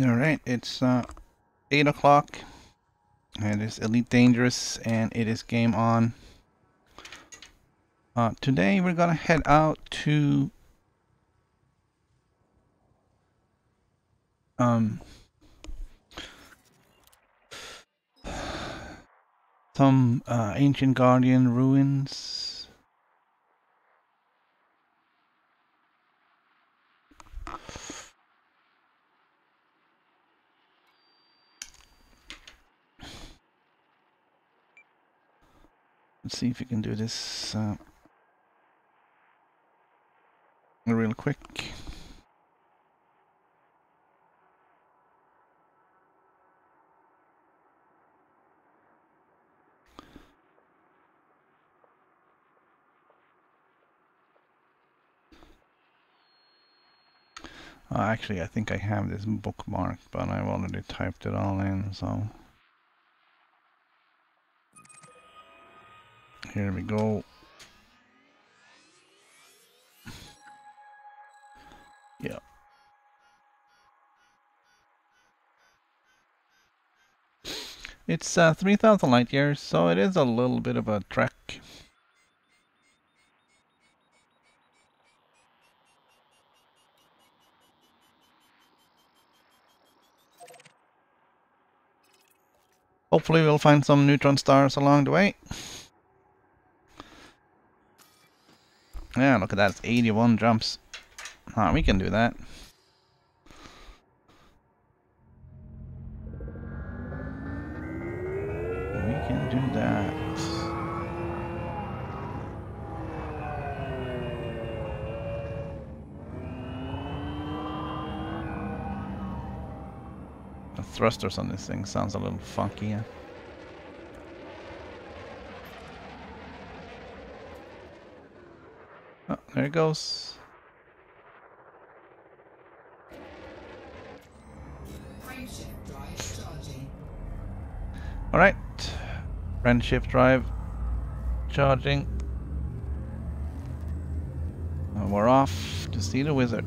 Alright, it's 8 o'clock. It is Elite Dangerous and it is game on. Today we're gonna head out to some ancient Guardian ruins. Let's see if we can do this real quick. Actually, I think I have this bookmarked, but I've already typed it all in, so... Here we go. Yeah. It's 3,000 light years, so it is a little bit of a trek. Hopefully we'll find some neutron stars along the way. Yeah, look at that, it's 81 jumps. We can do that. We can do that. The thrusters on this thing sounds a little funky, yeah. Oh, there it goes. Alright, friendship drive charging. We're off to see the wizard.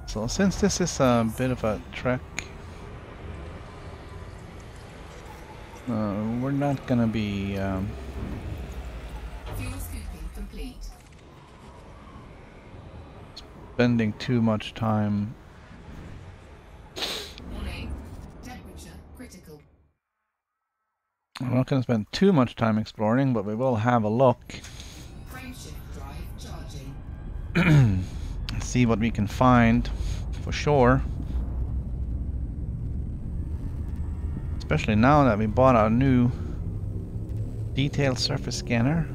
So since this is a bit of a trek, we're not gonna be spending too much time. We're not gonna spend too much time exploring, but we will have a look. See what we can find, for sure. Especially now that we bought our new detailed surface scanner.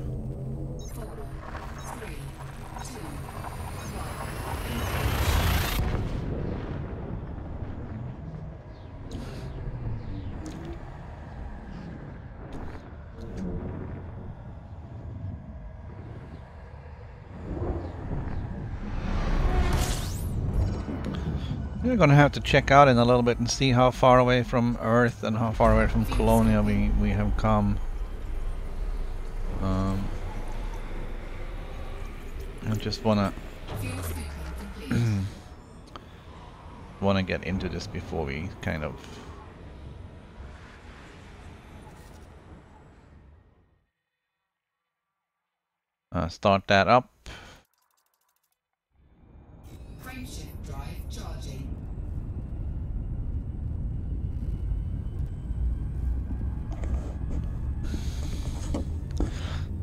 We're gonna have to check out in a little bit and see how far away from Earth and how far away from Colonia we have come. I just wanna get into this before we kind of start that up.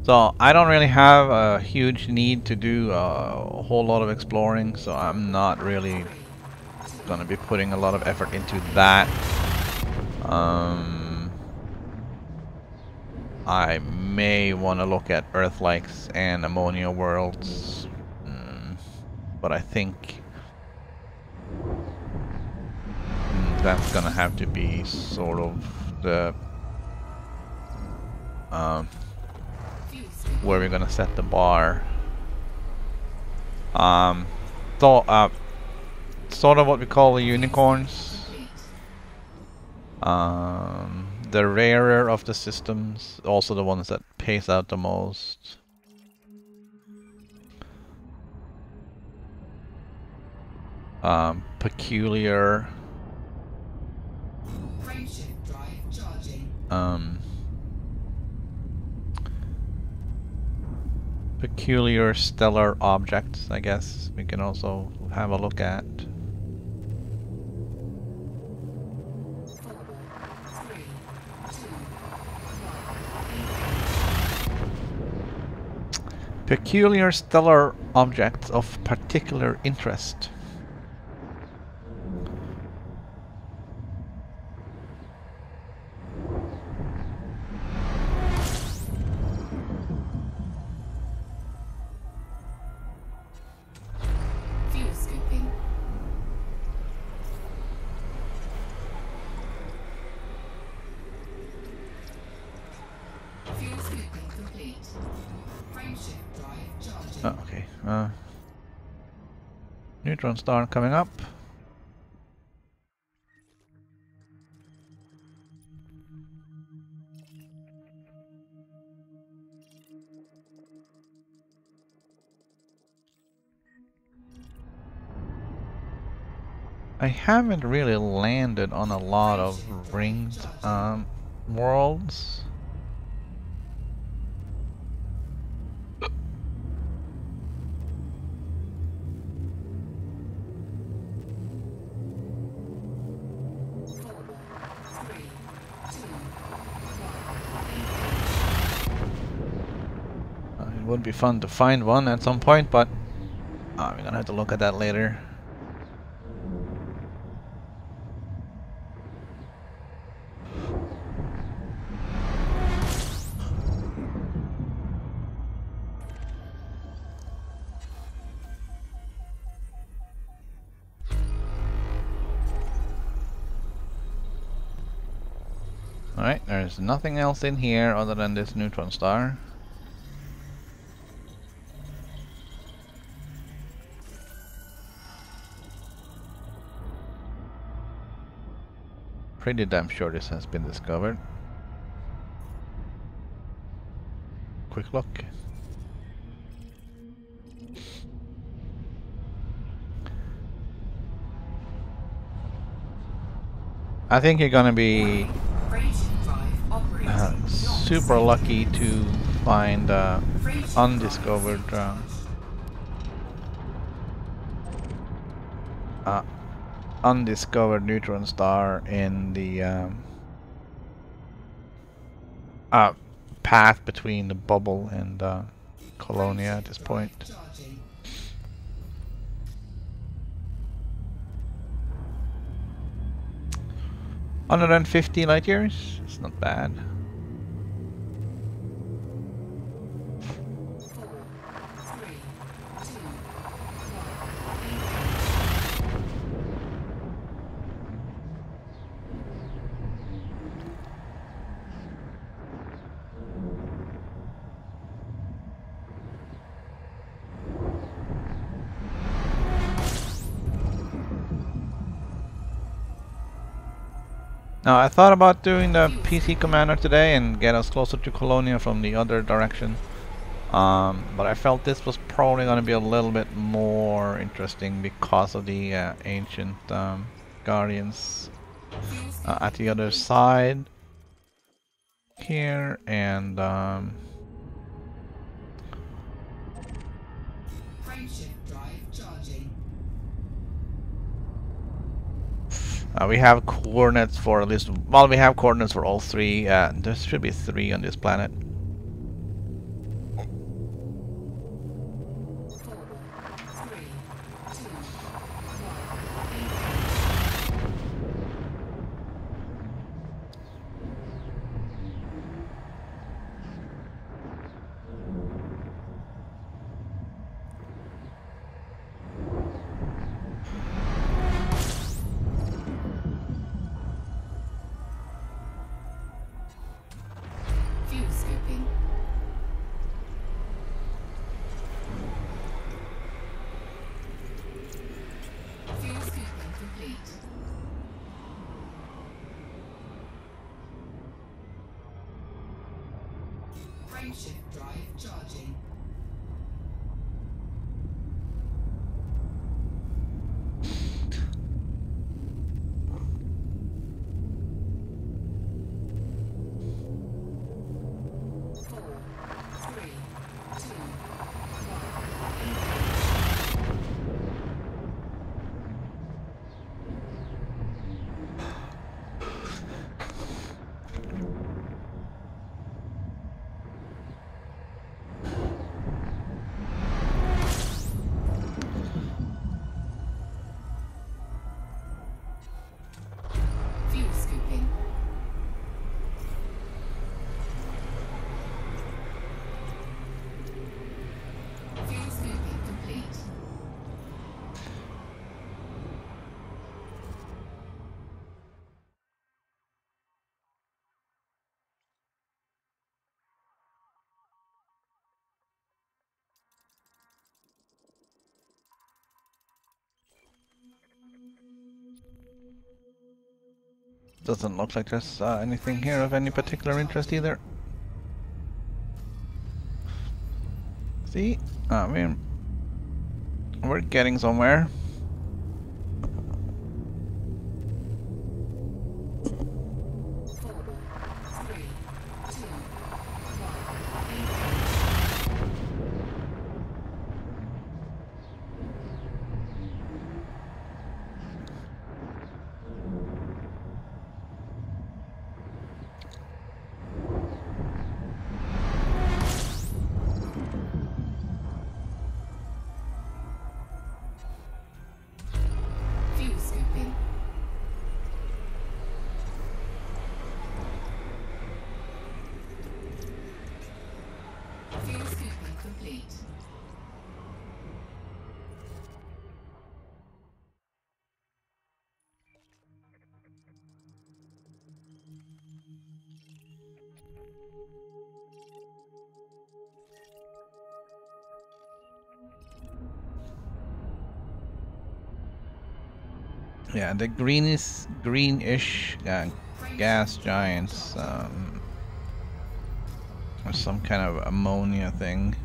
So I don't really have a huge need to do a whole lot of exploring, so I'm not really gonna be putting a lot of effort into that. I may want to look at Earth-likes and ammonia worlds, but I think that's gonna have to be sort of the where we're gonna set the bar. Sort of what we call the unicorns. The rarer of the systems, also the ones that pays out the most. Peculiar. Peculiar stellar objects, I guess we can also have a look at. Peculiar stellar objects of particular interest. Oh, okay. Neutron star coming up. I haven't really landed on a lot of ringed worlds. It would be fun to find one at some point, but we're gonna have to look at that later. Alright, there's nothing else in here other than this neutron star. Pretty damn sure this has been discovered. Quick look. I think you're gonna be super lucky to find undiscovered undiscovered neutron star in the path between the bubble and Colonia at this point. 150 light years? It's not bad. Now I thought about doing the PC commander today and get us closer to Colonia from the other direction, but I felt this was probably going to be a little bit more interesting because of the ancient guardians at the other side here, and we have coordinates for at least, well, we have coordinates for all three. There should be 3 on this planet. Doesn't look like there's anything here of any particular interest either. See? We're getting somewhere. Yeah, the greenish gas giants, or some kind of ammonia thing.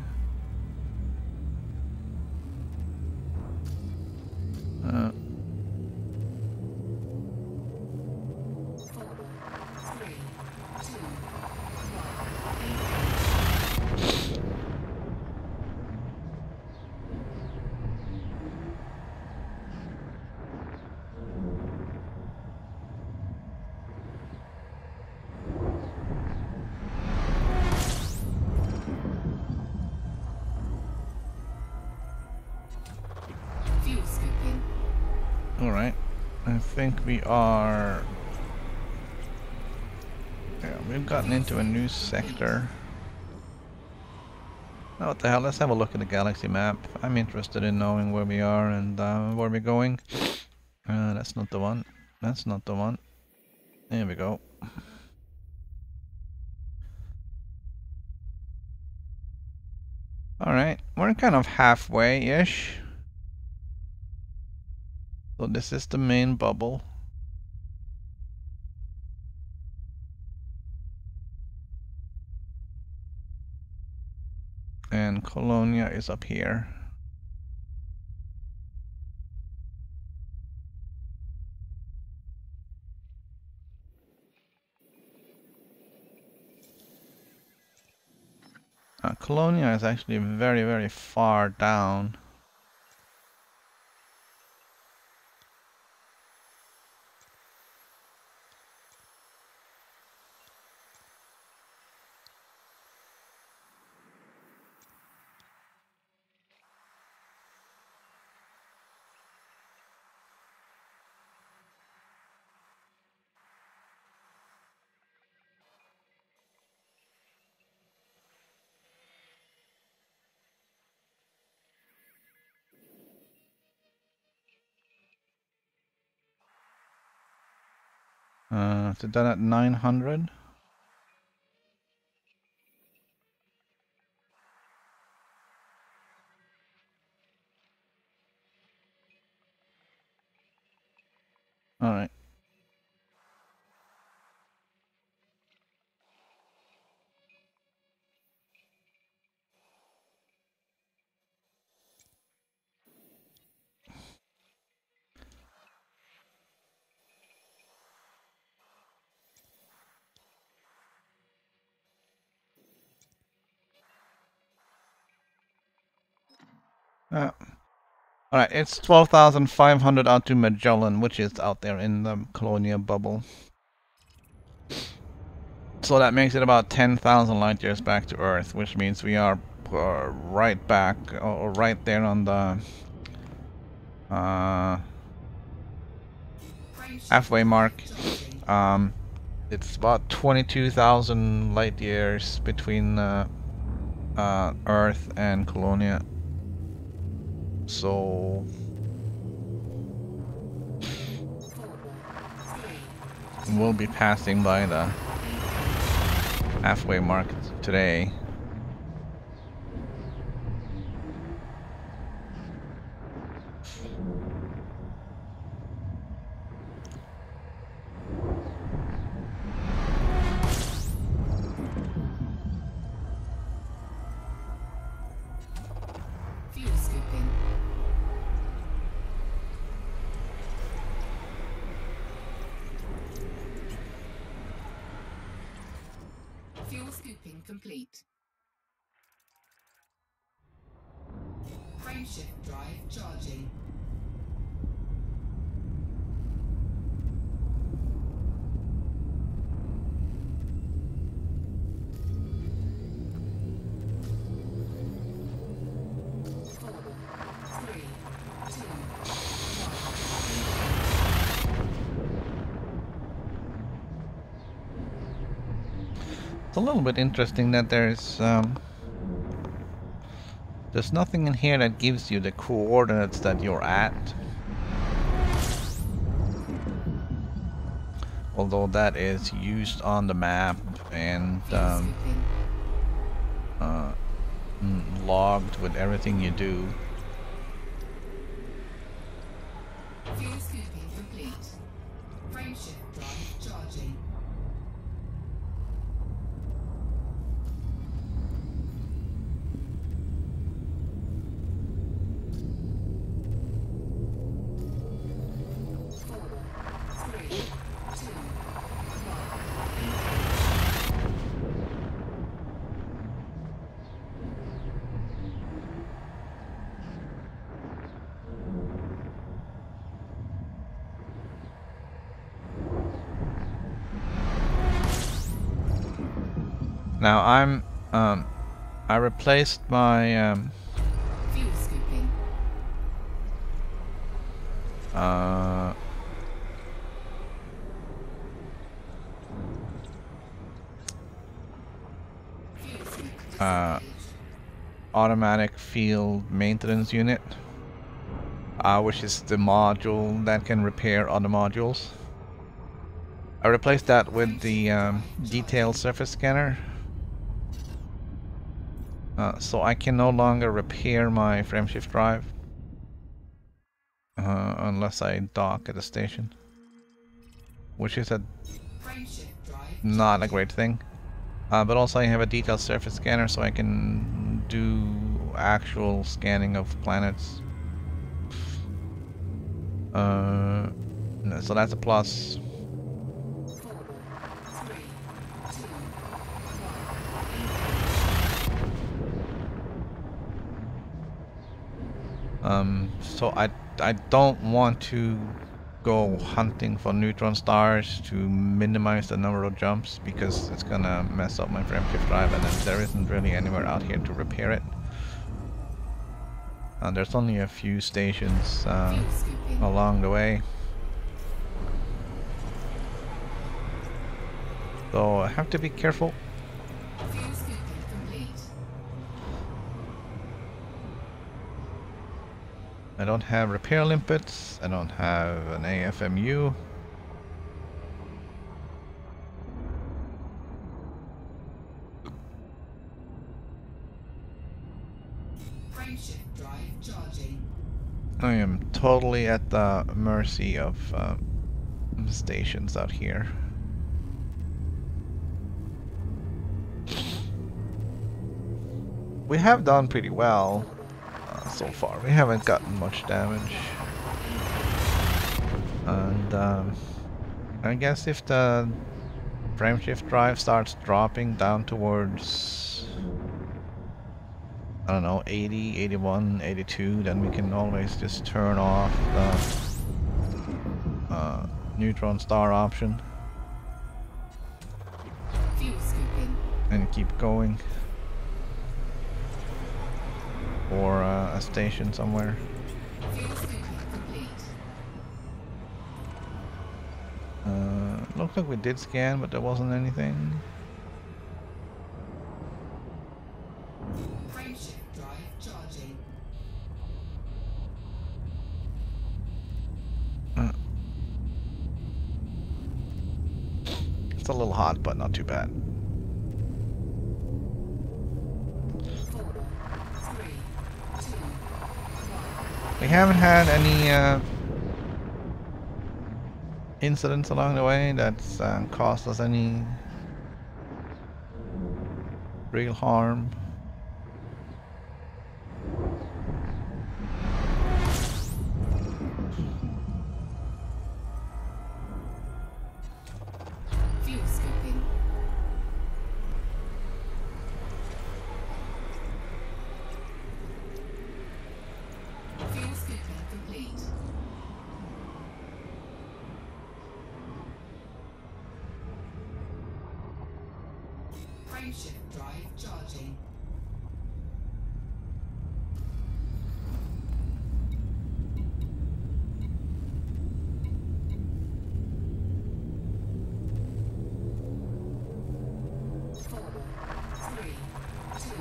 Alright, I think we are... Yeah, we've gotten into a new sector. Oh, what the hell, let's have a look at the galaxy map. I'm interested in knowing where we are and where we're going. That's not the one. That's not the one. There we go. Alright, we're kind of halfway-ish. So this is the main bubble. And Colonia is up here. Colonia is actually very, very far down. Is it done at 900? Alright. Alright, it's 12,500 out to Magellan, which is out there in the Colonia bubble. So that makes it about 10,000 light years back to Earth, which means we are right back, or right there on the halfway mark. It's about 22,000 light years between Earth and Colonia. So we'll be passing by the halfway mark today. Complete. Frameshift drive charging. It's a little bit interesting that there's nothing in here that gives you the coordinates that you're at. Although that is used on the map and logged with everything you do. Fuel scooping complete. Now I replaced my Fuel scooping. Fuel scoop disengaged. automatic field maintenance unit, which is the module that can repair other modules. I replaced that with the detailed surface scanner, so I can no longer repair my frameshift drive unless I dock at a station, which is Frameshift drive not a charging. great thing. But also I have a detailed surface scanner, so I can do actual scanning of planets. So that's a plus. 4, 3, 2, 1. So I don't want to go hunting for neutron stars to minimize the number of jumps, because it's gonna mess up my frameshift drive, and then there isn't really anywhere out here to repair it. There's only a few stations Fuel scooping. along the way, so I have to be careful. Fuel scooping complete. I don't have repair limpets, I don't have an AFMU. Frameshift drive charging. I am totally at the mercy of stations out here. We have done pretty well so far. We haven't gotten much damage. And I guess if the frameshift drive starts dropping down towards, I don't know, 80, 81, 82, then we can always just turn off the neutron star option Fuel scooping. and keep going. Or a station somewhere. Fuel scooping complete. Looks like we did scan, but there wasn't anything. Frameshift drive charging. It's a little hot, but not too bad. 4, 3, 2, 1. We haven't had any incidents along the way that's caused us any real harm. Fuel scooping. Fuel scooping complete. Frameshift drive charging. Four, three, two,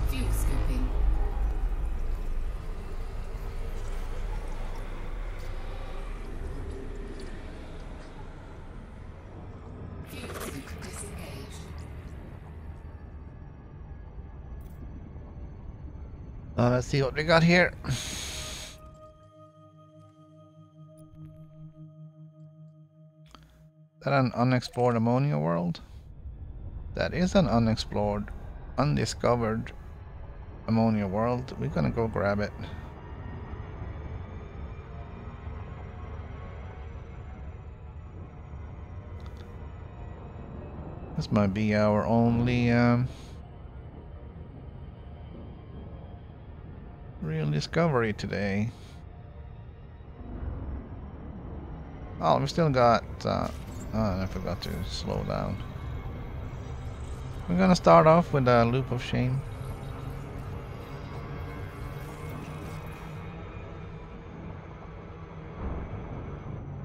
fuel scooping. Fuel scoop disengaged. Let's see what we got here. Is that an unexplored ammonia world? That is an unexplored, undiscovered ammonia world. We're gonna go grab it. This might be our only real discovery today. Oh, we still got... oh, I forgot to slow down. We're gonna start off with a loop of shame.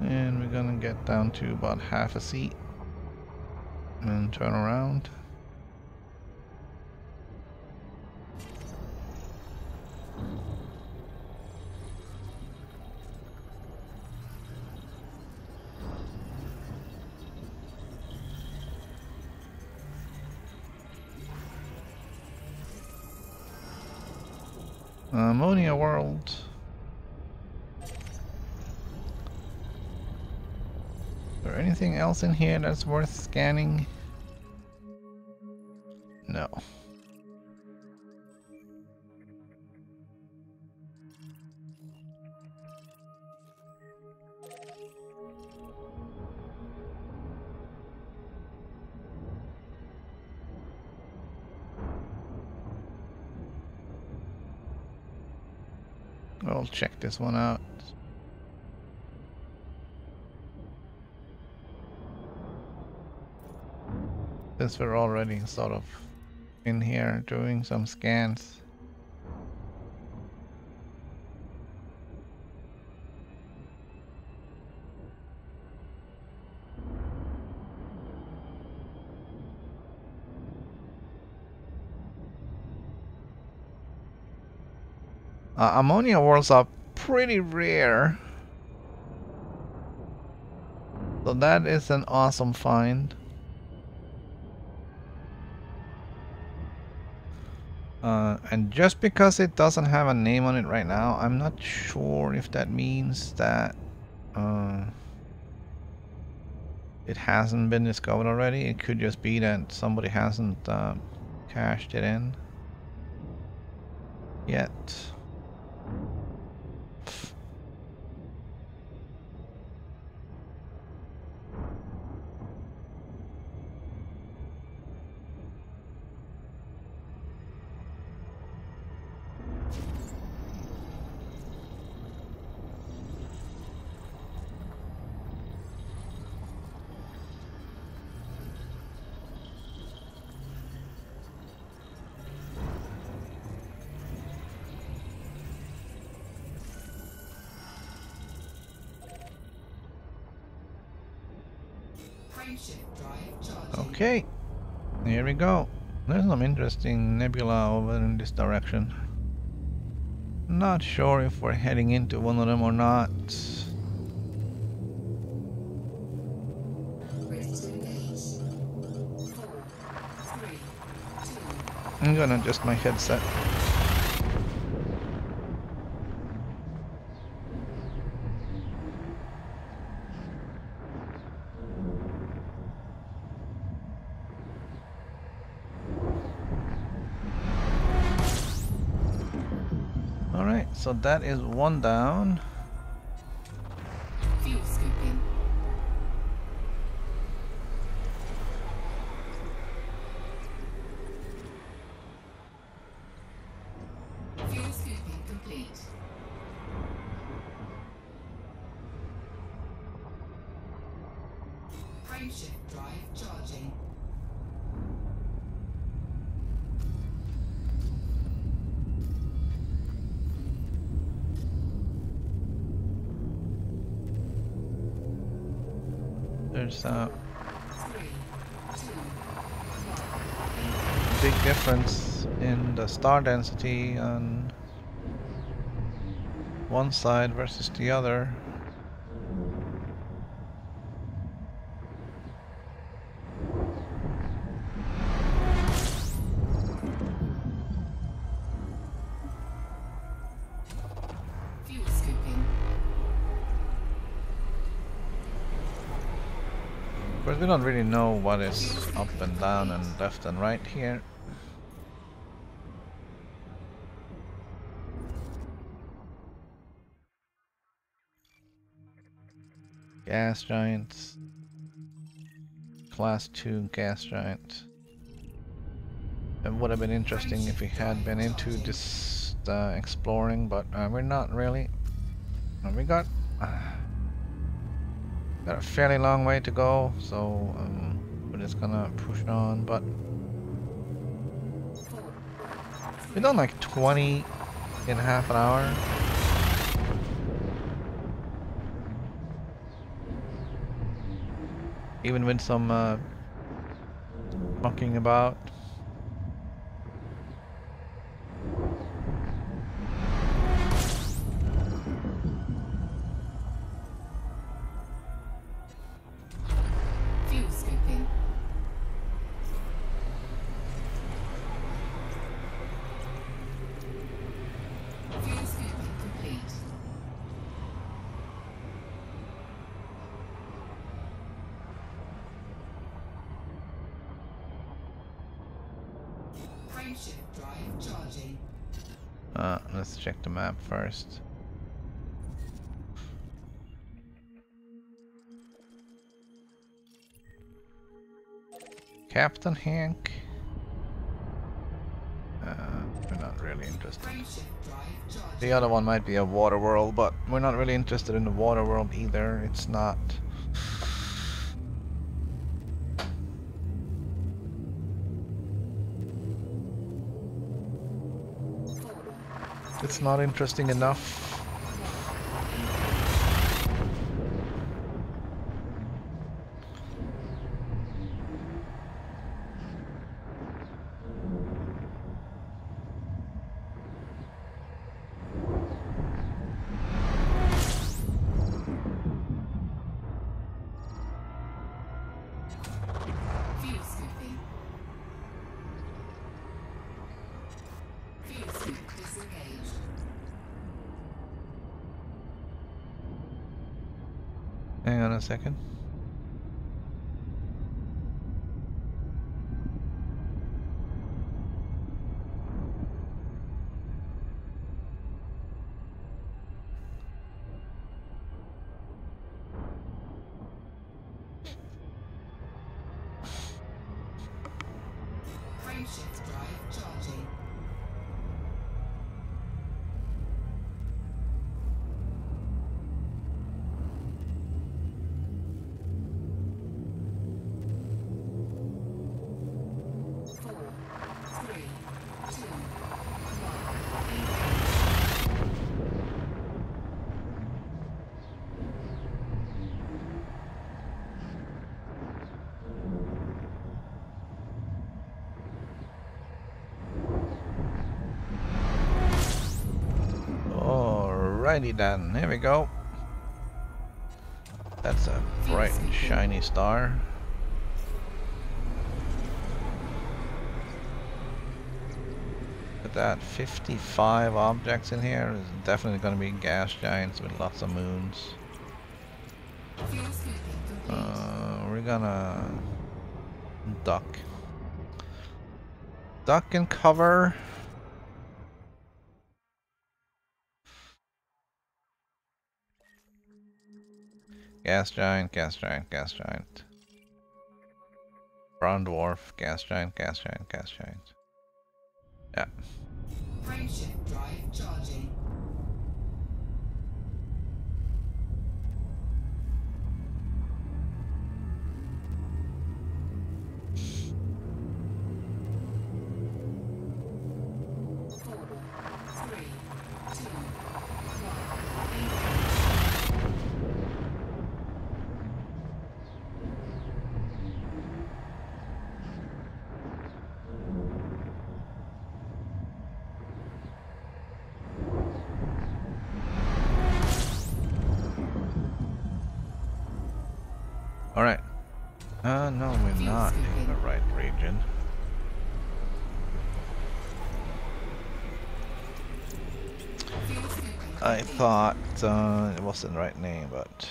And we're gonna get down to about half a seat. And turn around. Ammonia world. Is there anything else in here that's worth scanning? No. I'll check this one out. Since we're already sort of in here doing some scans. Ammonia worlds are pretty rare. So that is an awesome find. And just because it doesn't have a name on it right now, I'm not sure if that means that it hasn't been discovered already. It could just be that somebody hasn't cashed it in yet. Okay, here we go. There's some interesting nebula over in this direction. Not sure if we're heading into one of them or not. I'm gonna adjust my headset. So that is one down. Fuel scooping. Fuel scooping complete. Frameshift drive charging. There's a big difference in the star density on one side versus the other. We don't really know what is up and down and left and right here. Gas giants. class 2 gas giant. It would have been interesting if we had been into this exploring, but we're not really. We got a fairly long way to go, so we're just gonna push on. But we done like 20 in half an hour. Even with some mucking about. Fuel scooping. Fuel scooping complete. Frameshift drive charging. Let's check the map first. Captain Hank. We're not really interested. Frameshift drive charging. The other one might be a water world, but we're not really interested in the water world either. It's not. It's not interesting enough. Fuel scooping. Fuel scoop disengaged. Hang on a second. Frameshift drive charging. Four, three, two, Alrighty then, here we go. That's a bright and shiny star. Look at that, 55 objects in here. There's definitely going to be gas giants with lots of moons. fuel scooping complete. We're gonna duck. Duck and cover. Gas giant, gas giant, gas giant. Brown dwarf, gas giant, gas giant, gas giant. Yeah. Frameshift drive charging. Four, three, two, Alright. No, we're not in the right region. I thought it wasn't the right name, but...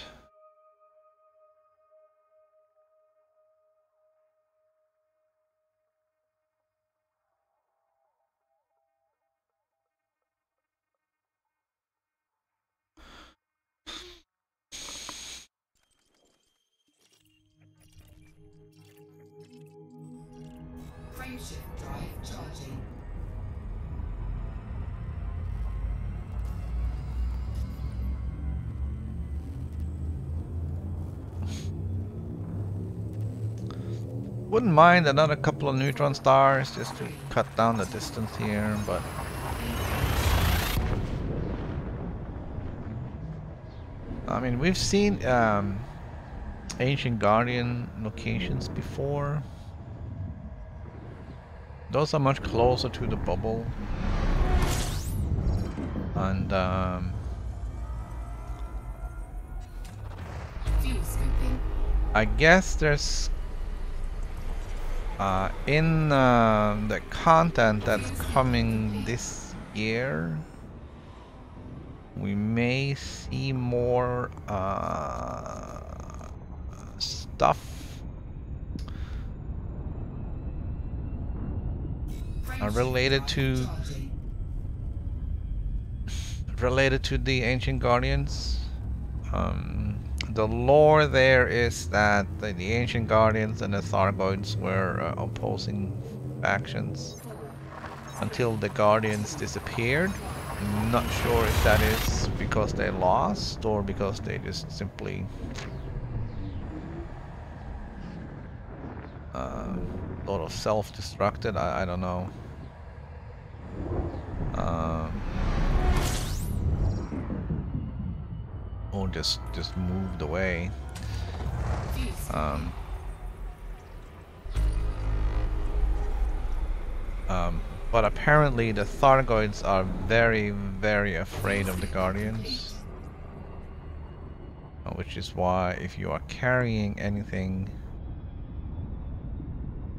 Wouldn't mind another couple of neutron stars just to cut down the distance here, but I mean, we've seen Ancient Guardian locations before. Those are much closer to the bubble. And I guess there's in the content that's coming this year, we may see more stuff related to the Ancient Guardians. The lore there is that the Ancient Guardians and the Thargoids were opposing factions until the Guardians disappeared. I'm not sure if that is because they lost or because they just simply sort of self-destructed. I don't know. Or just moved away. But apparently the Thargoids are very, very afraid of the Guardians. Which is why if you are carrying anything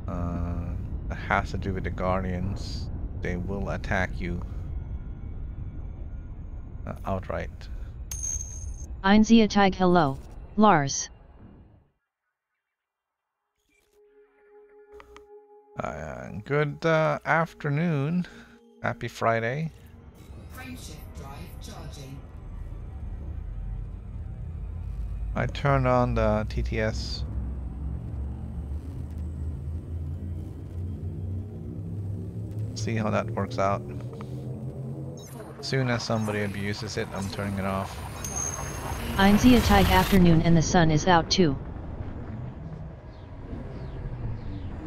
that has to do with the Guardians, they will attack you outright. Einziehtig hello, Lars. Good afternoon. Happy Friday. Frameshift drive charging. I turned on the TTS. See how that works out. As soon as somebody abuses it, I'm turning it off. Einziehtig afternoon and the sun is out too.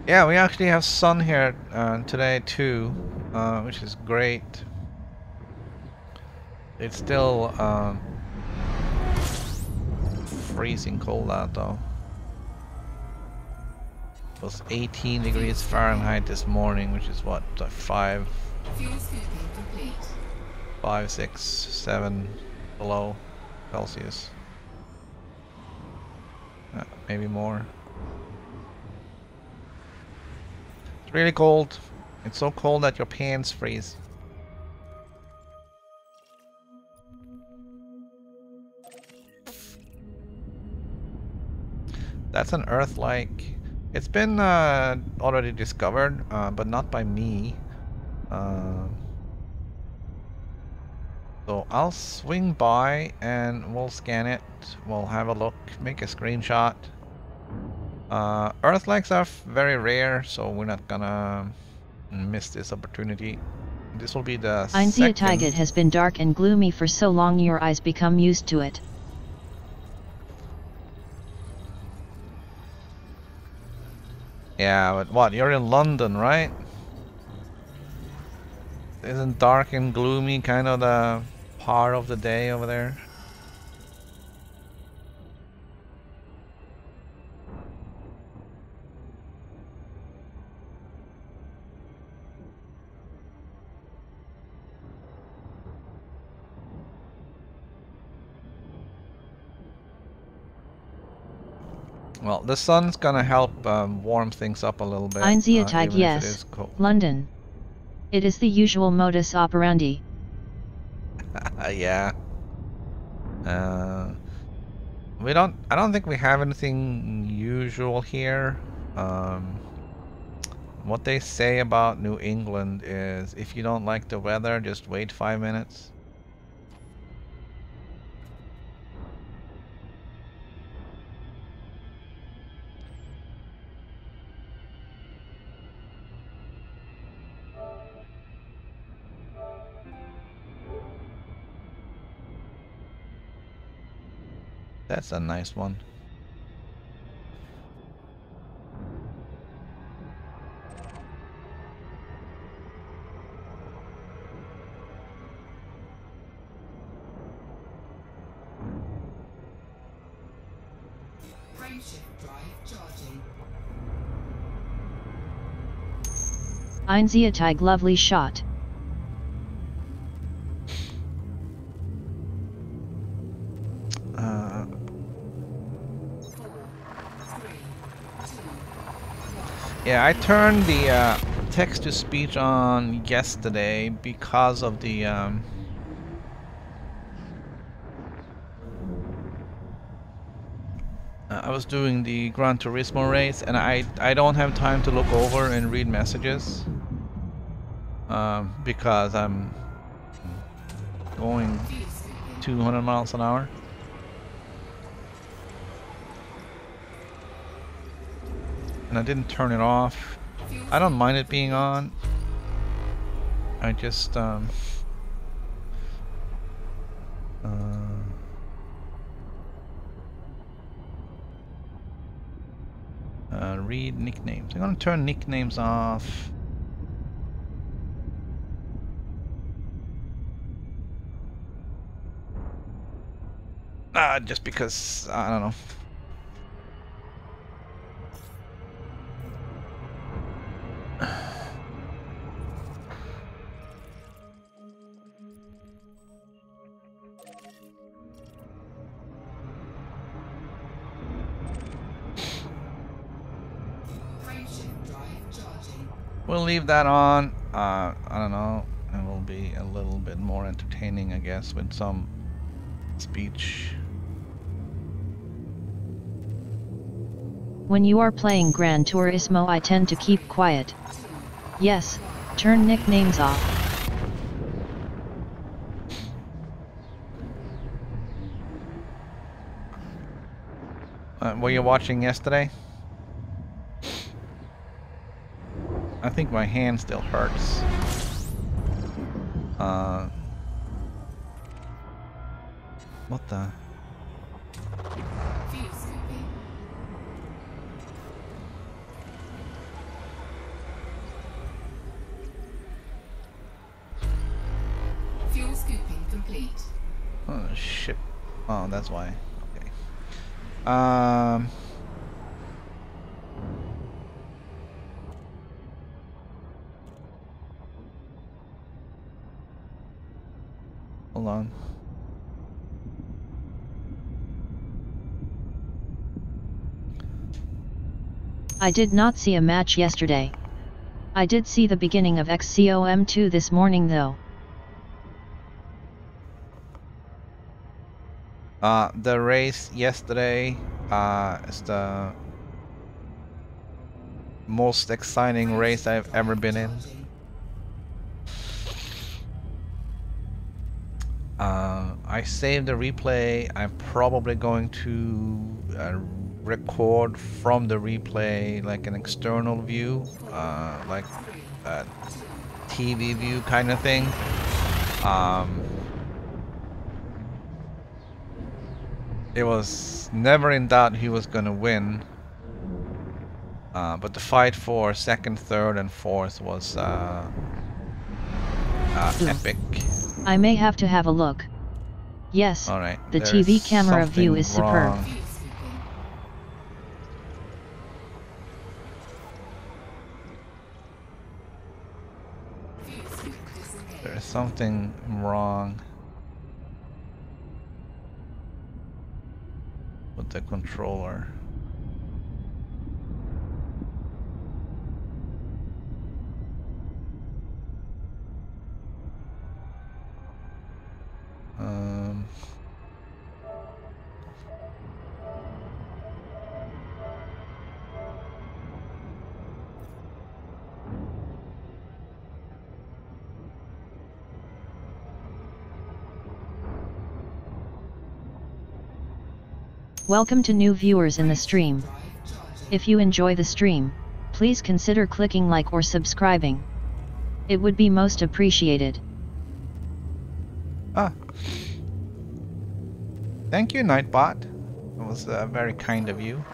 Yeah, we actually have sun here today too, which is great. It's still freezing cold out though. It was 18 degrees Fahrenheit this morning, which is what, 5, 6, 7 below Celsius. Maybe more. It's really cold. It's so cold that your pants freeze. That's an Earth-like. It's been already discovered, but not by me. So I'll swing by and we'll scan it. We'll have a look, make a screenshot. Earth-likes are very rare, so we're not gonna miss this opportunity. This will be the Einziehtig, it second. has been dark and gloomy for so long your eyes become used to it. Yeah, but what? You're in London, right? Isn't dark and gloomy kind of the part of the day over there? Well, the sun's gonna help warm things up a little bit. Einziehtig, even if it yes. is cold. London. It is the usual modus operandi. Yeah. We don't. I don't think we have anything usual here. What they say about New England is, if you don't like the weather, just wait 5 minutes. That's a nice one. Frameshift drive charging. Einziehtig, lovely shot. Four, three, Yeah, I turned the text-to-speech on yesterday because of the I was doing the Gran Turismo race, and I don't have time to look over and read messages because I'm going 200 miles an hour. And I didn't turn it off. I don't mind it being on. I just read nicknames. I'm gonna turn nicknames off. Just because I don't know. Frameshift drive charging. We'll leave that on. I don't know. It will be a little bit more entertaining, I guess, with some speech. When you are playing Gran Turismo, I tend to keep quiet. Yes, turn nicknames off. Were you watching yesterday? I think my hand still hurts. What the? Fuel scooping. Fuel scooping complete. Oh shit. Oh, that's why. Okay. Hold on. I did not see a match yesterday. I did see the beginning of XCOM2 this morning though. The race yesterday is the most exciting race I've ever been in. I saved the replay. I'm probably going to record from the replay like an external view, like a TV view kind of thing. It was never in doubt he was gonna win, but the fight for second, third, and fourth was epic. I may have to have a look. Yes, All right, the TV camera view is superb. wrong. There's something wrong with the controller. Welcome to new viewers in the stream. If you enjoy the stream, please consider clicking like or subscribing. It would be most appreciated. Thank you, Nightbot. It was very kind of you.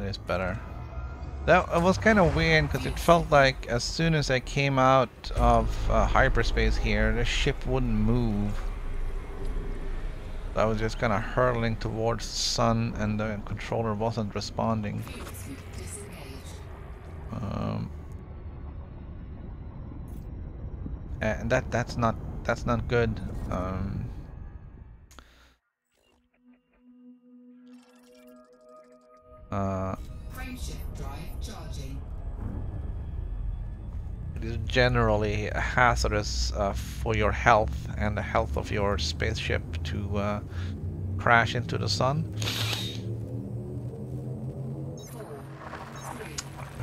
is better. That it was kind of weird because it felt like as soon as I came out of hyperspace here, the ship wouldn't move. I was just kind of hurtling towards the sun, and the controller wasn't responding. And that's not good. Frameshift drive charging. It is generally hazardous for your health and the health of your spaceship to crash into the sun.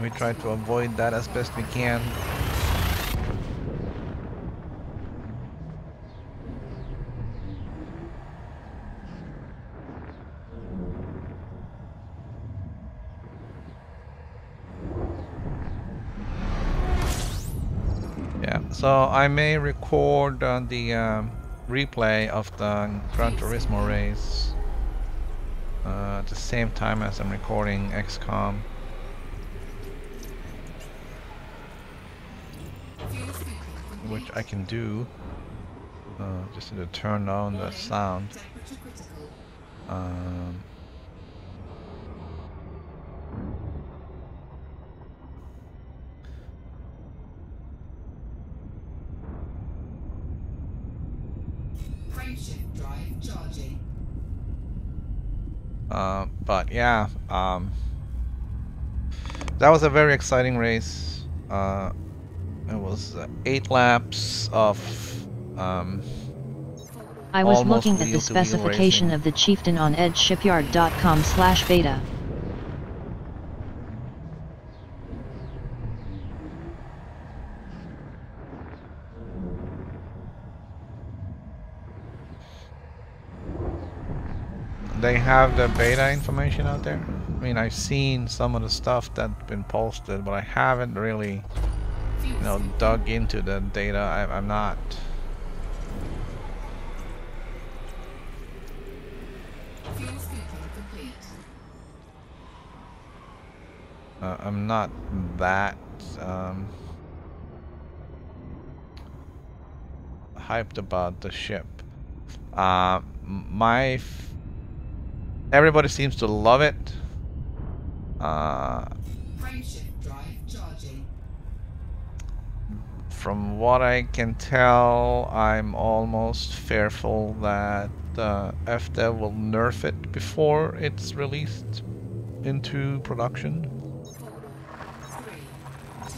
We try to avoid that as best we can. So I may record the replay of the Gran Turismo race at the same time as I'm recording XCOM. Which I can do. Just to turn down the sound. Frameshift drive charging. But yeah, that was a very exciting race. It was 8 laps of I was almost looking at the wheel-to-wheel specification racing. of the Chieftain on edgeshipyard.com/beta. They have the beta information out there. I mean, I've seen some of the stuff that's been posted, but I haven't really, dug into the data. I'm not. Fuel scooping complete. I'm not that hyped about the ship. Everybody seems to love it. Frameshift drive charging. From what I can tell, I'm almost fearful that FDev will nerf it before it's released into production. 4, 3, 2, 1.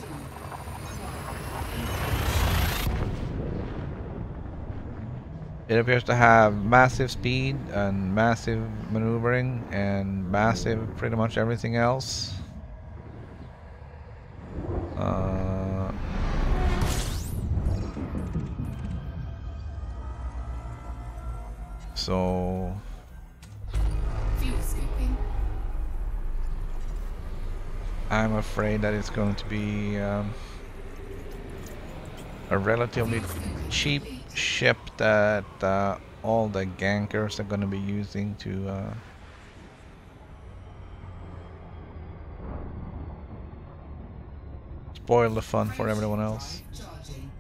It appears to have massive speed and massive maneuvering and massive pretty much everything else. So Fuel scooping. I'm afraid that it's going to be a relatively cheap ship that all the gankers are going to be using to spoil the fun for everyone else. Charging.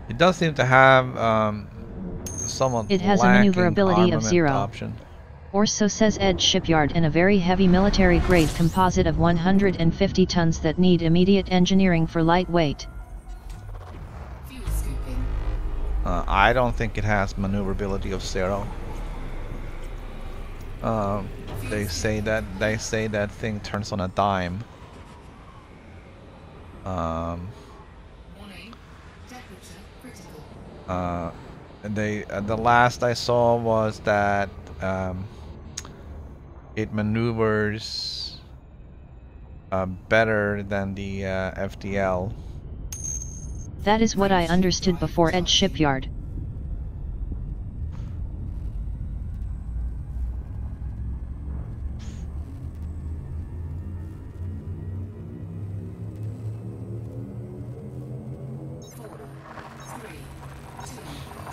It does seem to have somewhat It has a lacking maneuverability of armament 0. option. Or so says Edge Shipyard, and a very heavy military-grade composite of 150 tons that need immediate engineering for lightweight. Fuel scooping. I don't think it has maneuverability of 0. They say that thing turns on a dime. Warning. Temperature critical. The last I saw was that it maneuvers better than the FDL. That is what I understood before Edge Shipyard.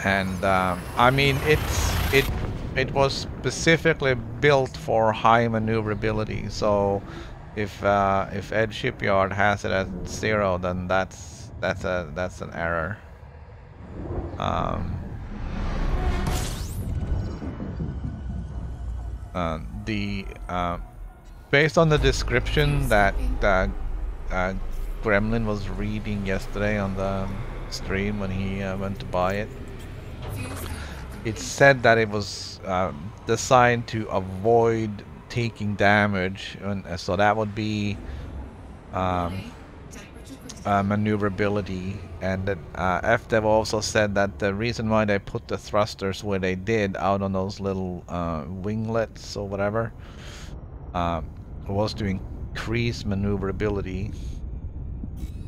And I mean, it was specifically built for high maneuverability. So if Edge Shipyard has it at 0, then that's an error. Based on the description that Gremlin was reading yesterday on the stream when he went to buy it, it said that it was designed to avoid taking damage, and so that would be maneuverability. And that FDev also said that the reason why they put the thrusters where they did out on those little winglets or whatever was to increase maneuverability.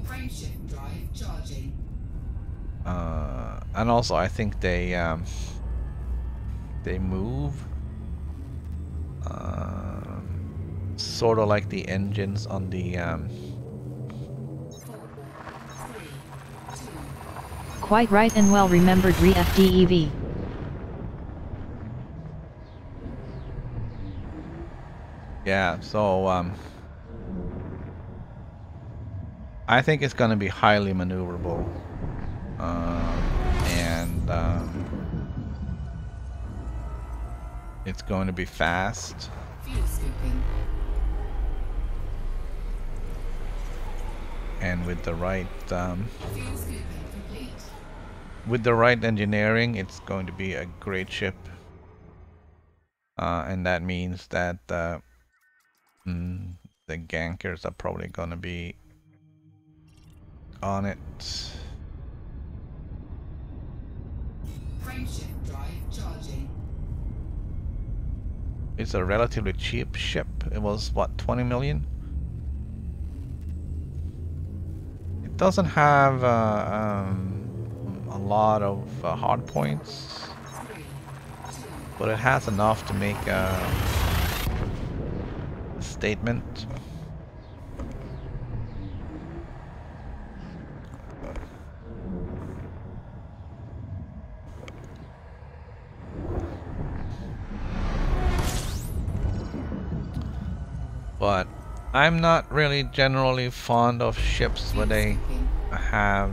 Frameshift drive charging. And also I think they move sort of like the engines on the Quite right and well remembered re-FDEV. yeah, so I think it's going to be highly maneuverable, and it's going to be fast. Fuel scooping. And with the right Fuel scooping complete. with the right engineering, it's going to be a great ship. And that means that the gankers are probably going to be on it. Frameshift drive charging. It's a relatively cheap ship. It was what, 20 million? It doesn't have a lot of hard points, but it has enough to make a statement. But I'm not really generally fond of ships where they have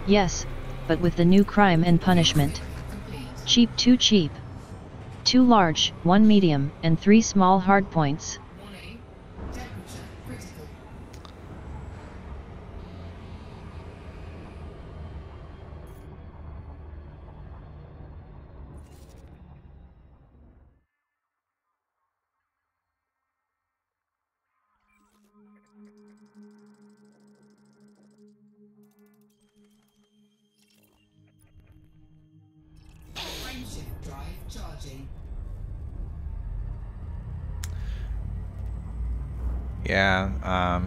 Yes, but with the new crime and punishment. Cheap, too cheap. 2 large, 1 medium, and 3 small hardpoints. Warning. Temperature critical. Frameshift drive charging. yeah.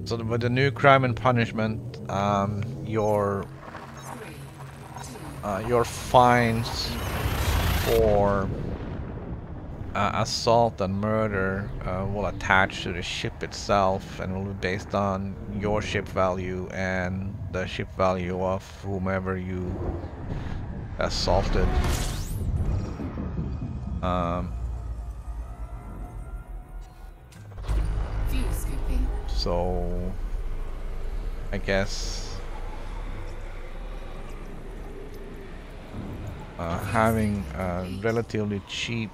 So with the new crime and punishment, your fines for assault and murder will attach to the ship itself, and will be based on your ship value and the ship value of whomever you assaulted. Fuel scooping. So I guess having a relatively cheap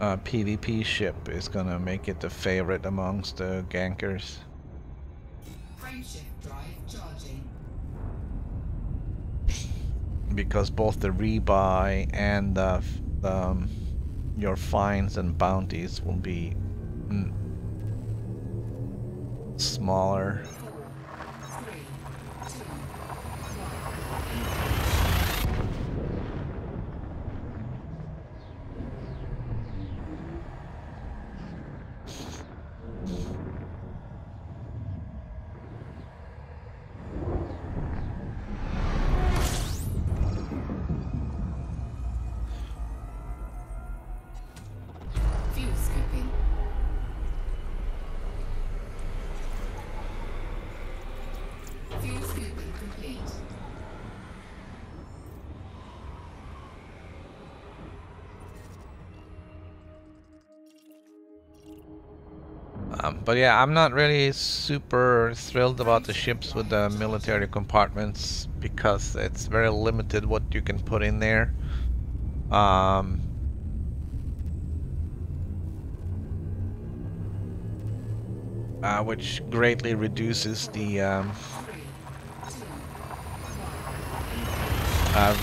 PvP ship is gonna make it the favorite amongst the gankers. Frameshift drive charging. Because both the rebuy and your fines and bounties will be smaller. complete. But yeah, I'm not really super thrilled about the ships with the military compartments because it's very limited what you can put in there. Which greatly reduces the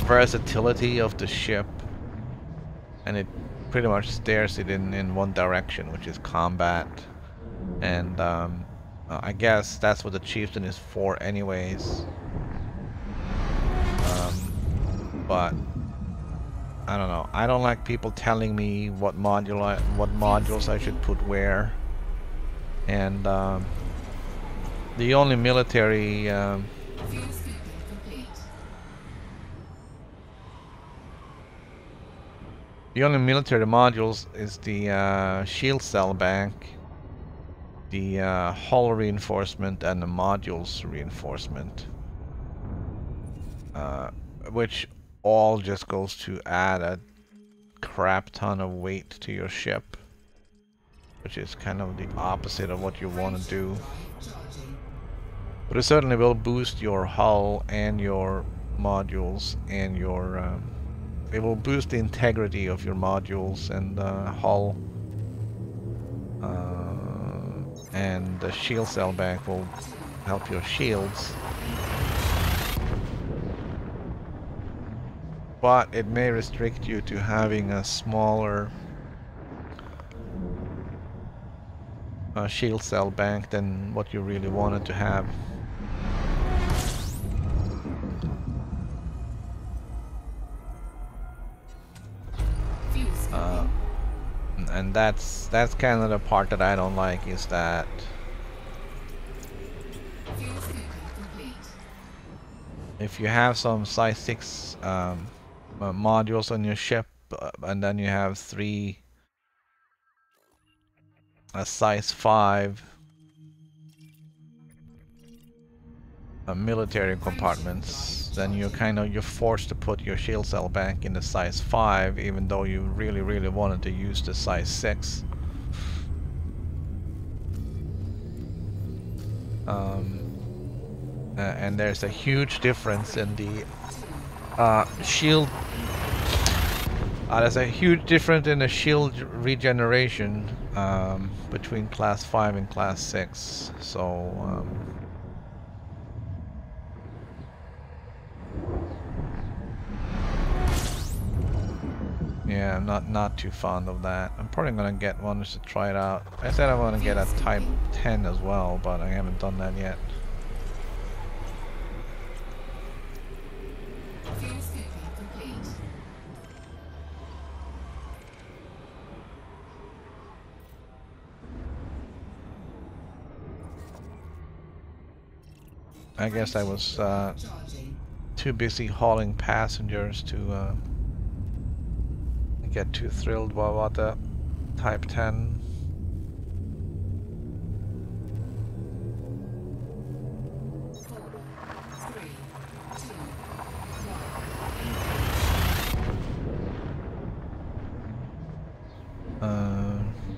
versatility of the ship, and it pretty much steers it in one direction, which is combat. And I guess that's what the chieftain is for anyways. But I don't know. I don't like people telling me what modules I should put where. And the only military Fuel scooping complete. modules is the shield cell bank, the hull reinforcement, and the modules reinforcement, which all just goes to add a crap ton of weight to your ship, which is kind of the opposite of what you want to do. Charging. But it certainly will boost your hull and your modules and your it will boost the integrity of your modules and hull, and the shield cell bank will help your shields. But it may restrict you to having a smaller shield cell bank than what you really wanted to have. Fuel scooping. And that's kind of the part that I don't like, is that Fuel scooping complete. if you have some size 6 modules on your ship, and then you have 3 size 5 military compartments, then you're forced to put your shield cell bank in the size 5, even though you really wanted to use the size 6. And there's a huge difference in the shield. There's a huge difference in the shield regeneration between class 5 and class 6. So yeah, I'm not too fond of that. I'm probably gonna get one just to try it out. I said I want to get a Type 10 as well, but I haven't done that yet. Fuel scooping complete. I guess I was Charging. too busy hauling passengers to get too thrilled about the Type 10.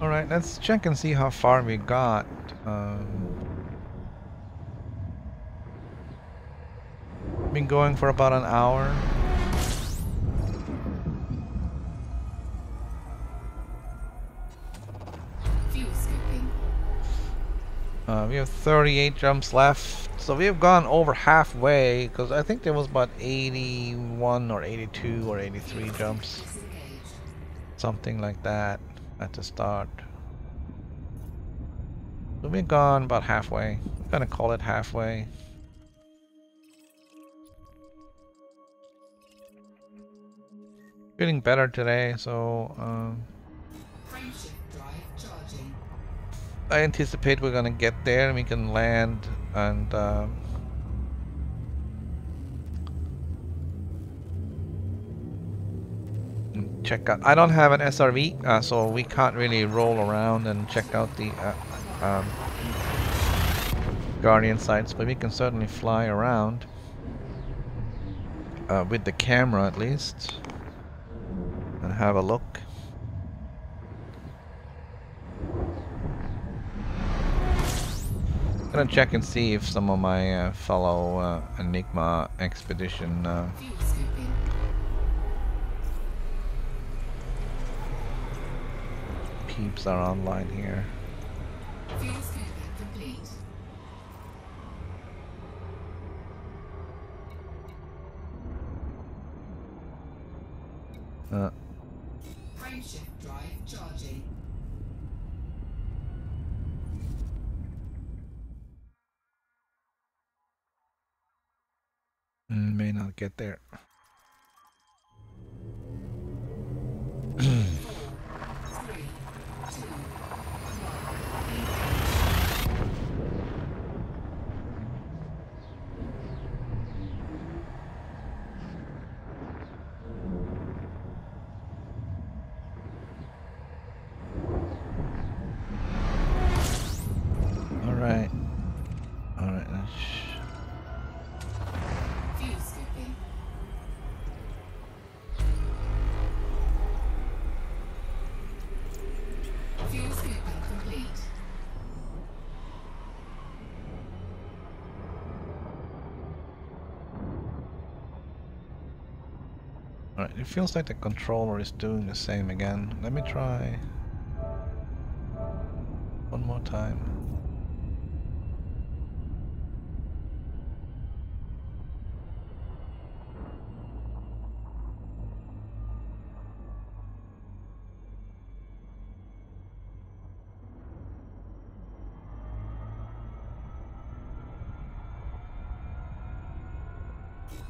Alright, let's check and see how far we got. Been going for about an hour. Fuel scooping. We have 38 jumps left, so we've gone over halfway, because I think there was about 81 or 82 or 83 jumps, Disengage. something like that at the start. So we've gone about halfway. I'm gonna call it halfway. Feeling better today, so Frameshift drive charging. I anticipate we're gonna get there and we can land and check out. I don't have an SRV, so we can't really roll around and check out the Guardian sites, but we can certainly fly around. with the camera at least, and have a look. Gonna check and see if some of my fellow Enigma Expedition Fuel scooping. peeps are online here. Fuel scooping complete. Frameshift drive charging. May not get there. 4, 3, 2, 1. Alright. Alright, Fuel scooping. Fuel scooping complete. alright, it feels like the controller is doing the same again. Let me try one more time.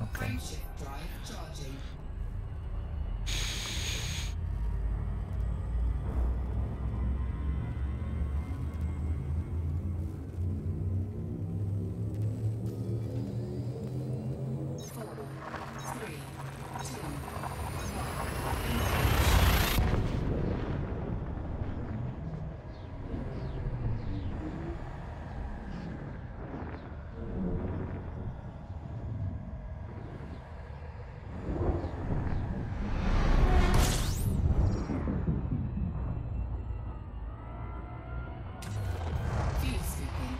Okay. Frameshift drive charging. Four, three, two, fuel scooping.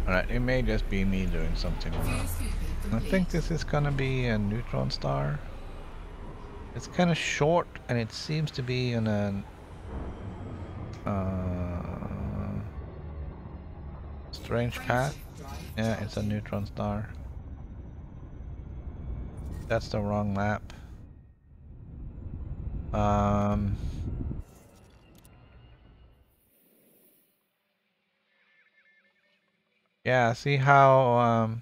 Alright, it may just be me doing something Fuel wrong. scooping I complete. think this is gonna be a neutron star. It's kind of short, and it seems to be in a strange path. Frameshift drive Yeah, it's a charging. neutron star. That's the wrong map. Yeah, see how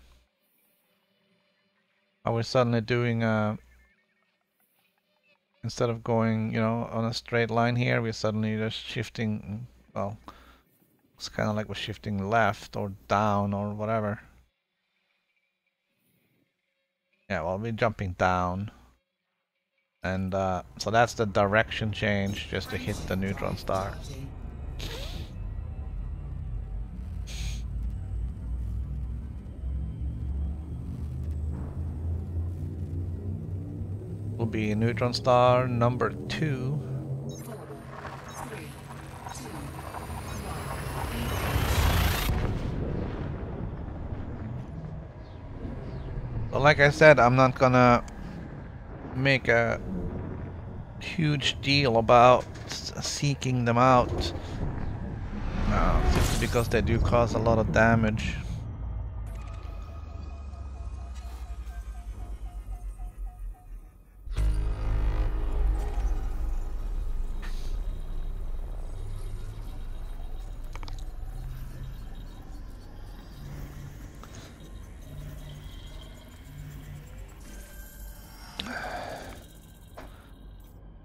I was suddenly doing instead of going, you know, on a straight line here, we're suddenly just shifting. Well, it's kind of like we're shifting left or down or whatever. Yeah, well, we're jumping down. And so that's the direction change just to hit the Frameshift neutron drive star. charging. Will be neutron star number 2. 4, 3, 2, So like I said, I'm not gonna make a huge deal about seeking them out. Simply because they do cause a lot of damage.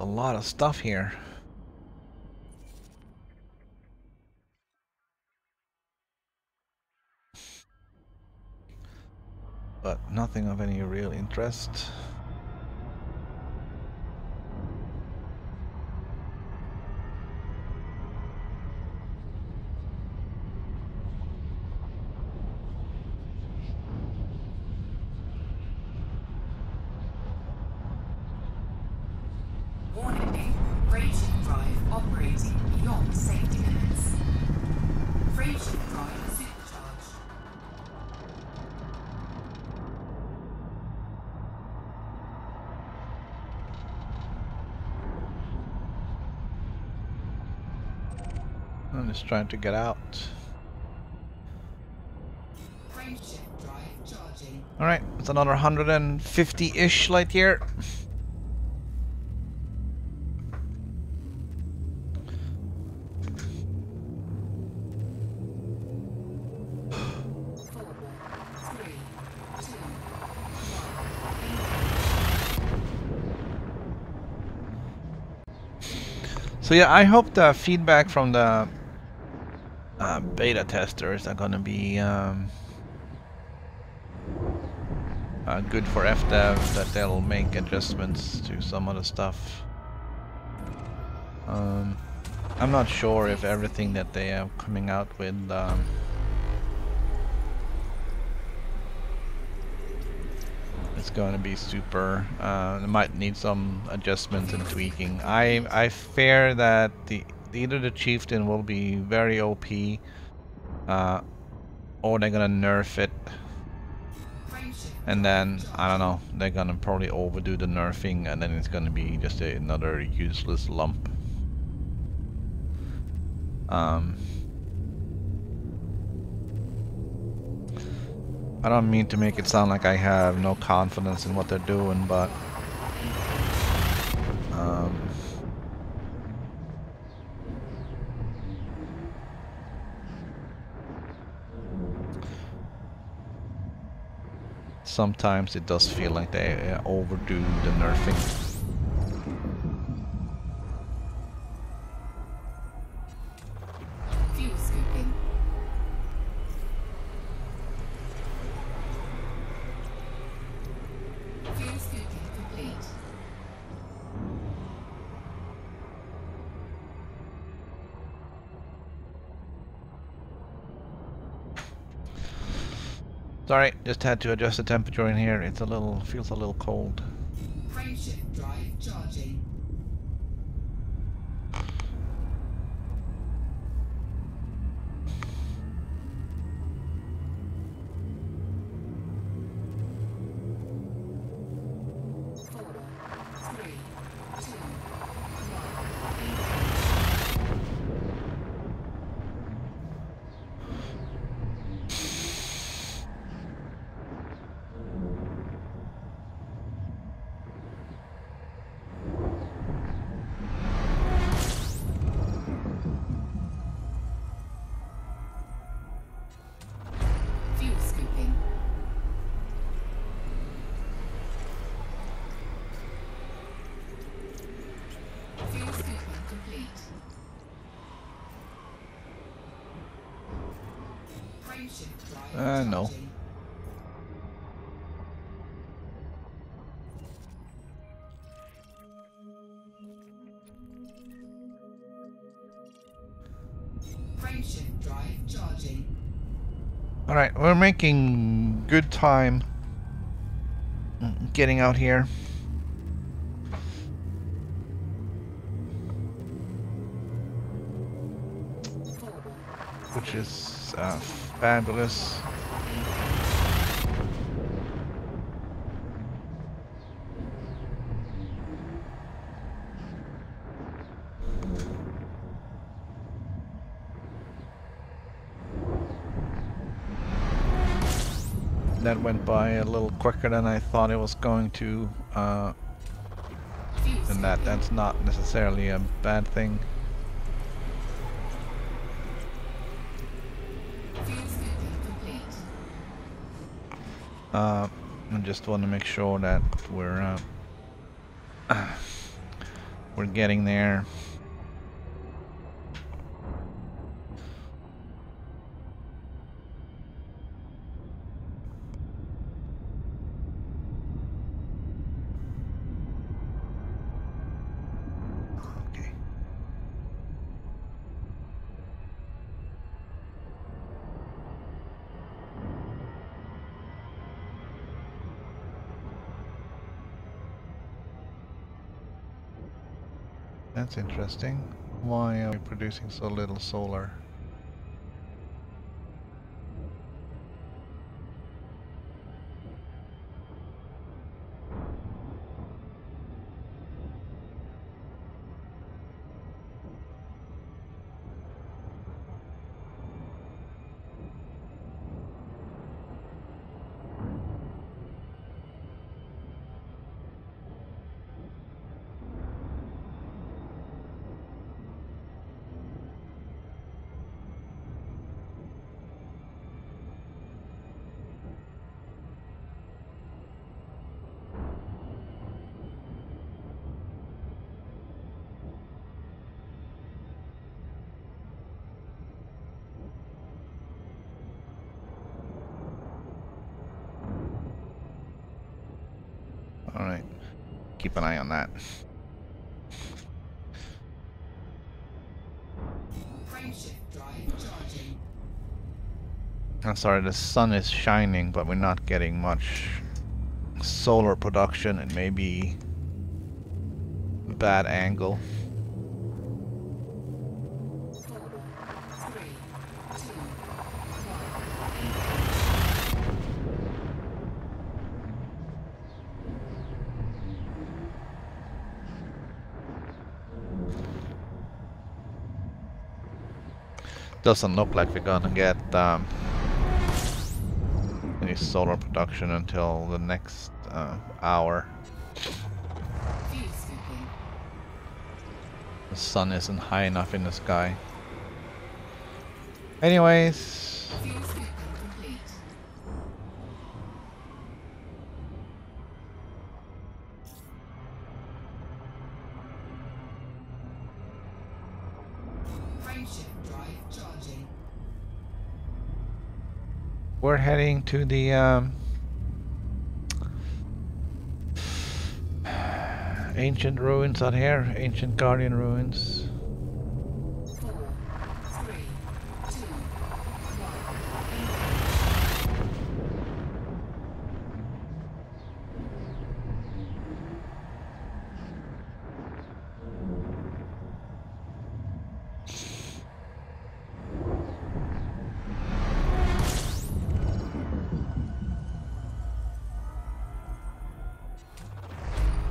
A lot of stuff here. But nothing of any real interest. Frameshift drive operating beyond safety limits. Frameshift drive supercharged. I'm just trying to get out. Frameshift drive charging. Alright, it's another 150-ish light year. So yeah, I hope the feedback from the beta testers are gonna be good for FDev, that they'll make adjustments to some of the stuff. I'm not sure if everything that they are coming out with it's going to be super. It might need some adjustments and tweaking. I fear that either the chieftain will be very OP, or they're gonna nerf it, and then I don't know. They're gonna probably overdo the nerfing, and then it's gonna be just another useless lump. I don't mean to make it sound like I have no confidence in what they're doing, but sometimes it does feel like they overdo the nerfing. Fuel scooping. Fuel scooping complete. Sorry, just had to adjust the temperature in here. It's feels a little cold. Frameshift drive charging. Fuel scooping. Fuel scooping complete. Frameshift drive No. charging. Frameshift drive charging. Alright, we're making good time getting out here. Which is fabulous. That went by a little quicker than I thought it was going to, and that's not necessarily a bad thing. I just want to make sure that we're getting there. Okay. That's interesting. Why are we producing so little solar? Alright, keep an eye on that. Frameshift drive charging. I'm sorry, the sun is shining, but we're not getting much solar production. It may be a bad angle. 4, 3, 2, 1. Doesn't look like we're gonna get any solar production until the next hour. View scooping. The sun isn't high enough in the sky. Anyways, View scooping complete. Frameshift drive charging. we're heading to the ancient ruins out here, ancient guardian ruins. 4, 3, 2, 1.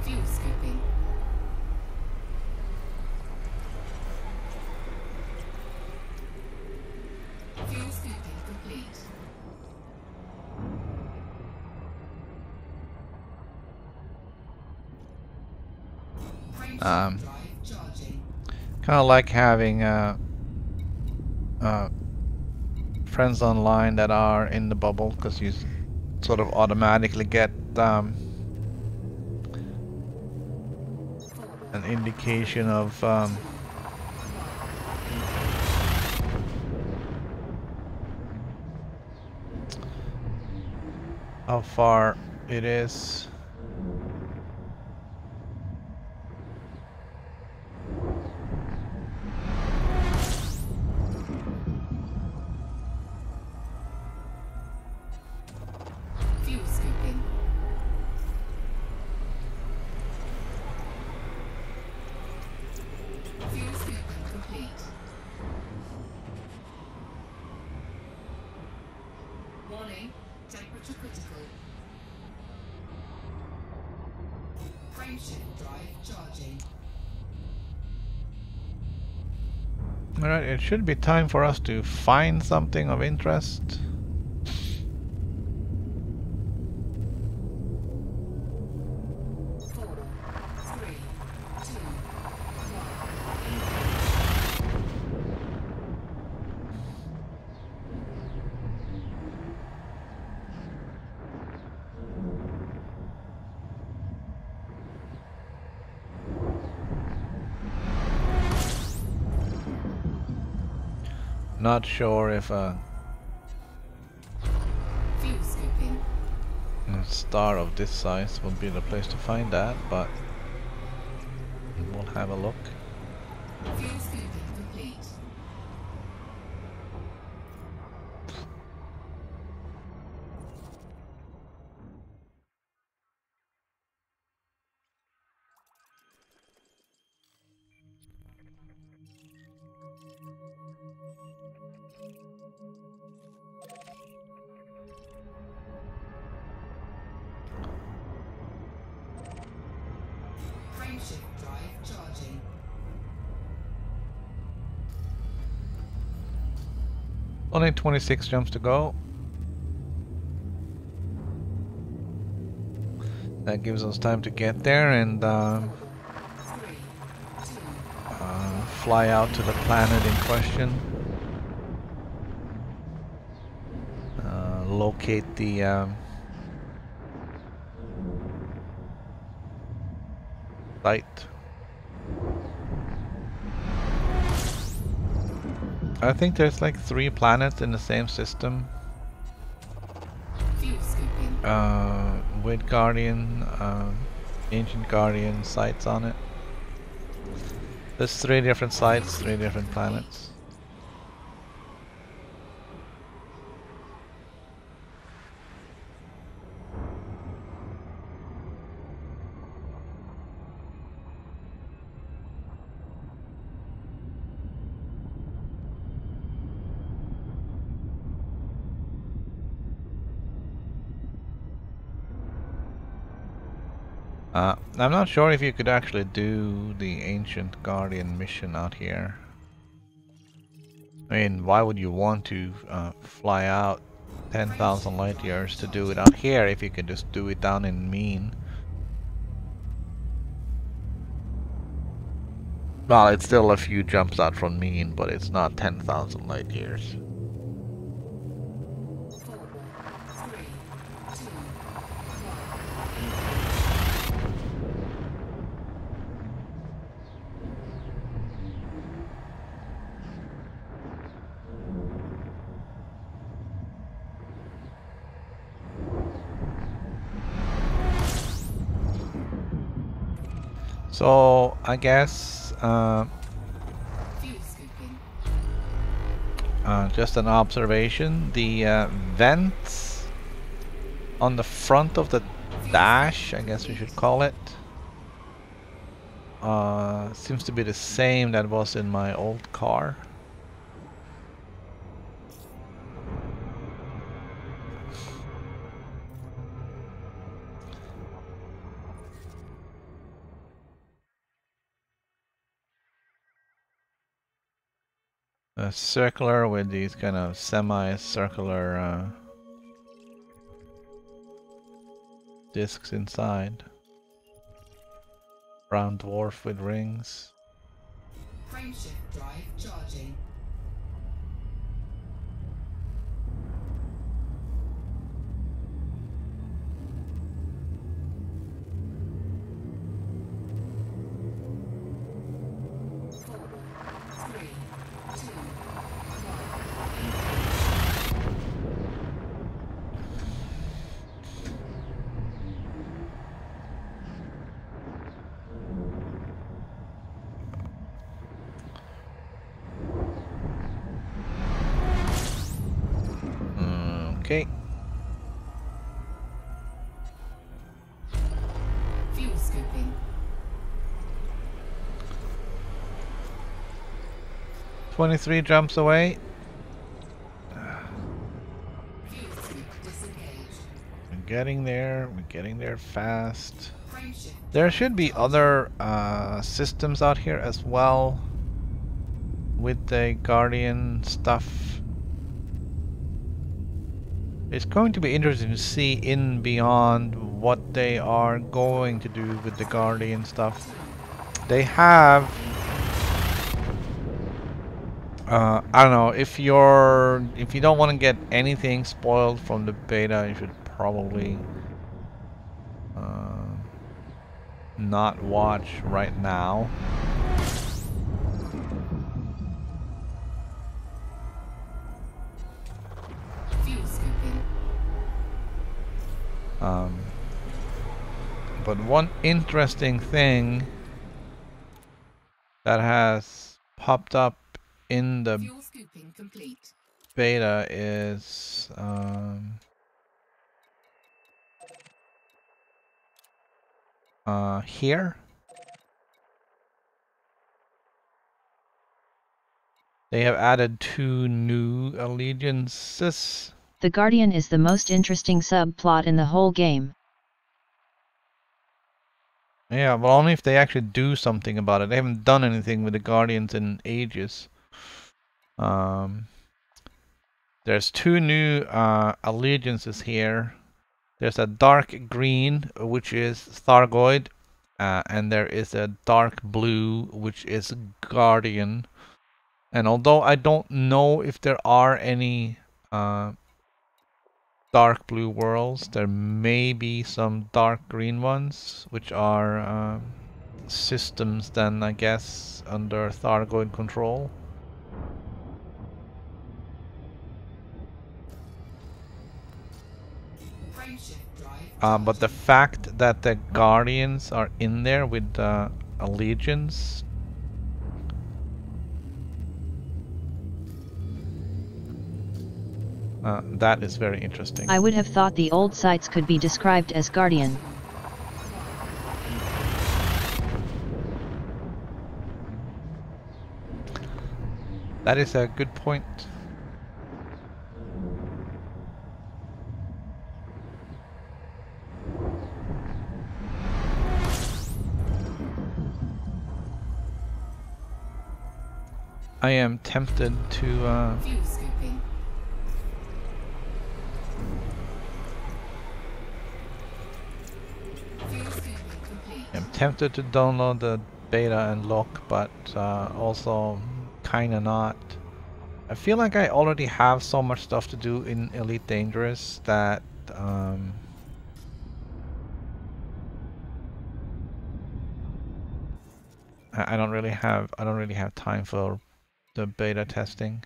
View scooping. View scooping complete. Frameshift drive charging. Kind of like having friends online that are in the bubble, because you sort of automatically get an indication of how far it is. View scooping. View scooping complete. Warning, temperature critical. Frameshift drive charging. Alright, it should be time for us to find something of interest. 4, 3, 2, 1. Not sure if a View scooping. star of this size would be the place to find that, but we'll have a look. View scooping complete. Frameshift drive charging. Only 26 jumps to go. That gives us time to get there and 3, 2, fly out to the planet in question. Locate the site. I think there's like 3 planets in the same system. fuel scooping. With Guardian, Ancient Guardian sites on it. There's 3 different sites, 3 different planets. I'm not sure if you could actually do the Ancient Guardian mission out here. I mean, why would you want to fly out 10,000 light years to do it out here if you could just do it down in mean? Well, it's still a few jumps out from mean, but it's not 10,000 light years. 4, 3, 2, 1. So I guess Fuel scooping. just an observation, the vents on the front of the dash, I guess we should call it, seems to be the same that was in my old car. Circular with these kind of semi-circular discs inside. Brown dwarf with rings. Frameshift drive charging. Okay. Fuel scooping. 23 jumps away. Fuel scoop disengaged. We're getting there. We're getting there fast. Frameshift. There should be other systems out here as well with the Guardian stuff. It's going to be interesting to see in beyond what they are going to do with the Guardian stuff. They have I don't know, if you don't want to get anything spoiled from the beta, you should probably not watch right now. Fuel scooping. But one interesting thing that has popped up in the Fuel scooping complete. beta is here. They have added 2 new allegiances. The Guardian is the most interesting subplot in the whole game. Yeah, but only if they actually do something about it. They haven't done anything with the Guardians in ages. There's 2 new allegiances here. There's a dark green, which is Thargoid, and there is a dark blue, which is Guardian. And although I don't know if there are any dark blue worlds, there may be some dark green ones, which are systems then, I guess, under Thargoid control. But the fact that the Guardians are in there with allegiance, that is very interesting. I would have thought the old sites could be described as Guardian. That is a good point. I am tempted to download the beta and look, but also kinda not. I feel like I already have so much stuff to do in Elite Dangerous that I don't really have time for the beta testing.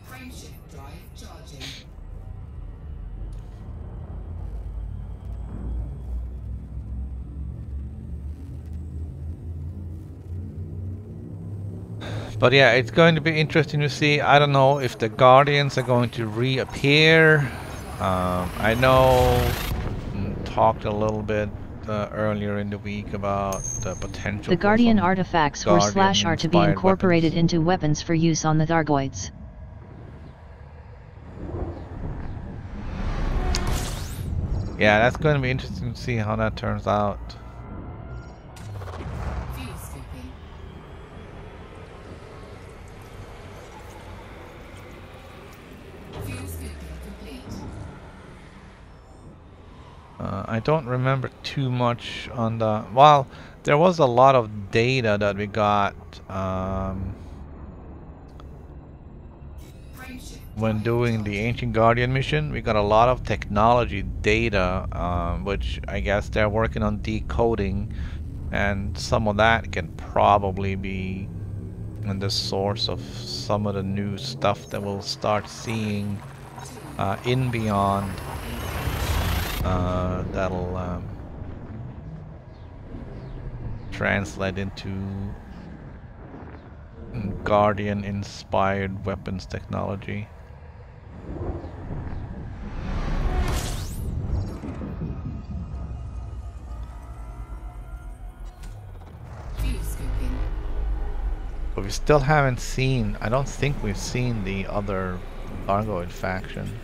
Frameshift drive charging. But yeah, it's going to be interesting to see. I don't know if the Guardians are going to reappear. I know talked a little bit earlier in the week about the potential. The Guardian artifacts were / are to be incorporated into weapons for use on the Thargoids. Yeah, that's going to be interesting to see how that turns out. I don't remember too much on the... Well, there was a lot of data that we got when doing the Ancient Guardian mission. We got a lot of technology data, which I guess they're working on decoding, and some of that can probably be in the source of some of the new stuff that we'll start seeing in Beyond. That'll translate into Guardian-inspired weapons technology. But we still haven't seen, I don't think we've seen the other Thargoid faction.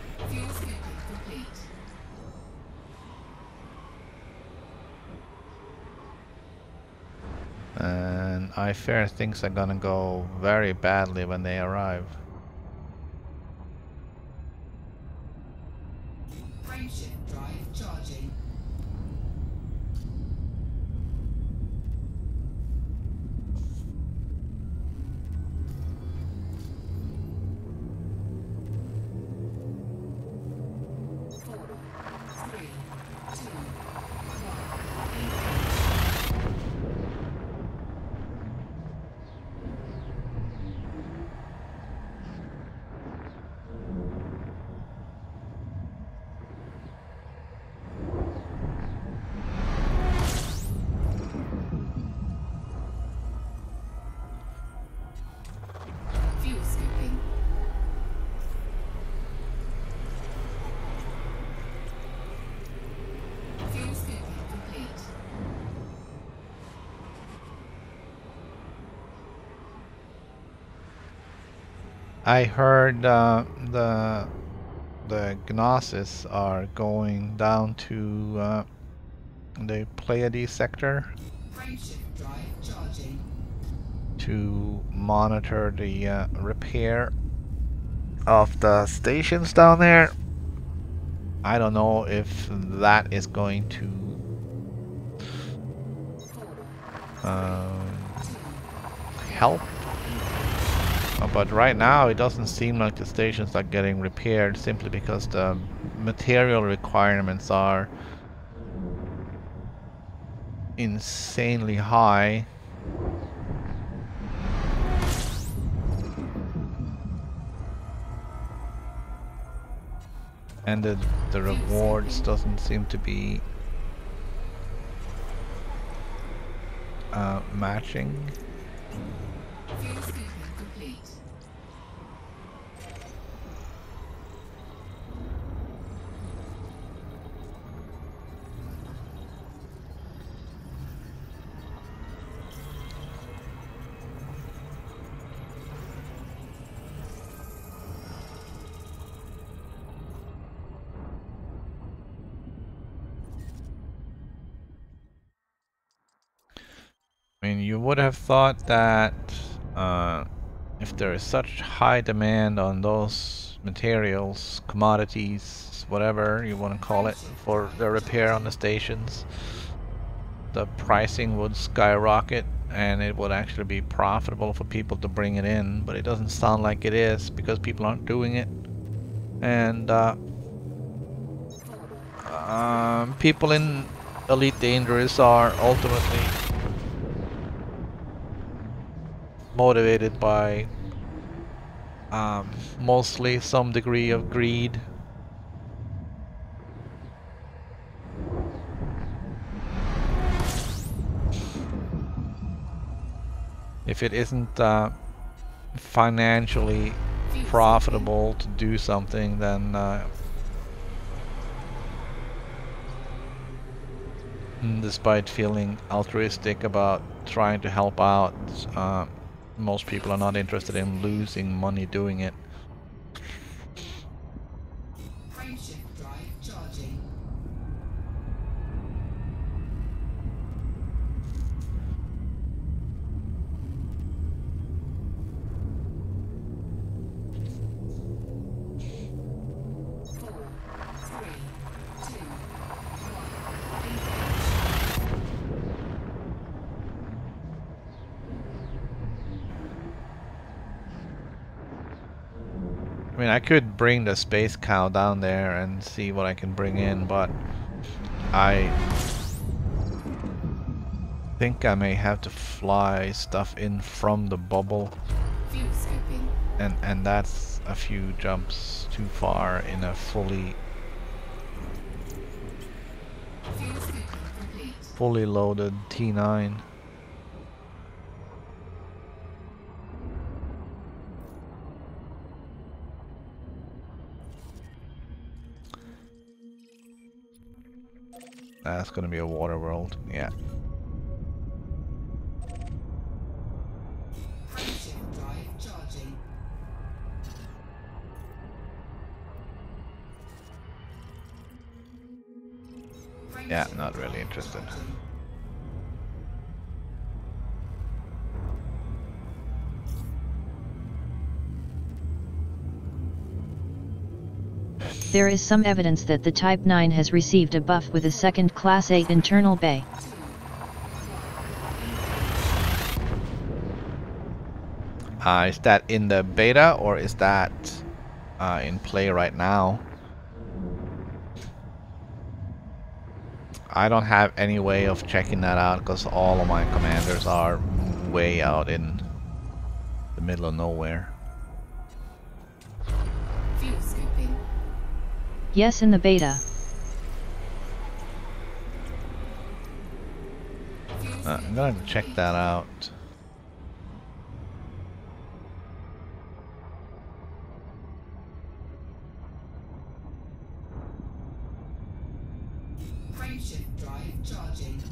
And I fear things are gonna go very badly when they arrive. Frameshift drive charging. I heard the Gnosis are going down to the Pleiades sector Frameshift drive charging. to monitor the repair of the stations down there. I don't know if that is going to help, but right now it doesn't seem like the stations are getting repaired simply because the material requirements are insanely high. And the rewards doesn't seem to be matching. Fuel scooping complete. I mean, you would have thought that if there is such high demand on those materials, commodities, whatever you want to call it, for the repair on the stations, the pricing would skyrocket and it would actually be profitable for people to bring it in, but it doesn't sound like it is because people aren't doing it. And people in Elite Dangerous are ultimately motivated by mostly some degree of greed. If it isn't financially profitable to do something, then despite feeling altruistic about trying to help out, most people are not interested in losing money doing it. Frameshift drive charging. I mean, I could bring the space cow down there and see what I can bring in, but I think I may have to fly stuff in from the bubble, Fuel scooping. and that's a few jumps too far in a fully Fuel scooping complete. fully loaded T9. That's gonna be a water world, yeah. Frameshift drive charging. Yeah, not really interested. There is some evidence that the Type 9 has received a buff with a second Class 8 internal bay. Is that in the beta or is that in play right now? I don't have any way of checking that out because all of my commanders are way out in the middle of nowhere. Fuel scooping. Yes, in the beta. I'm gonna check that out. Frameshift drive charging.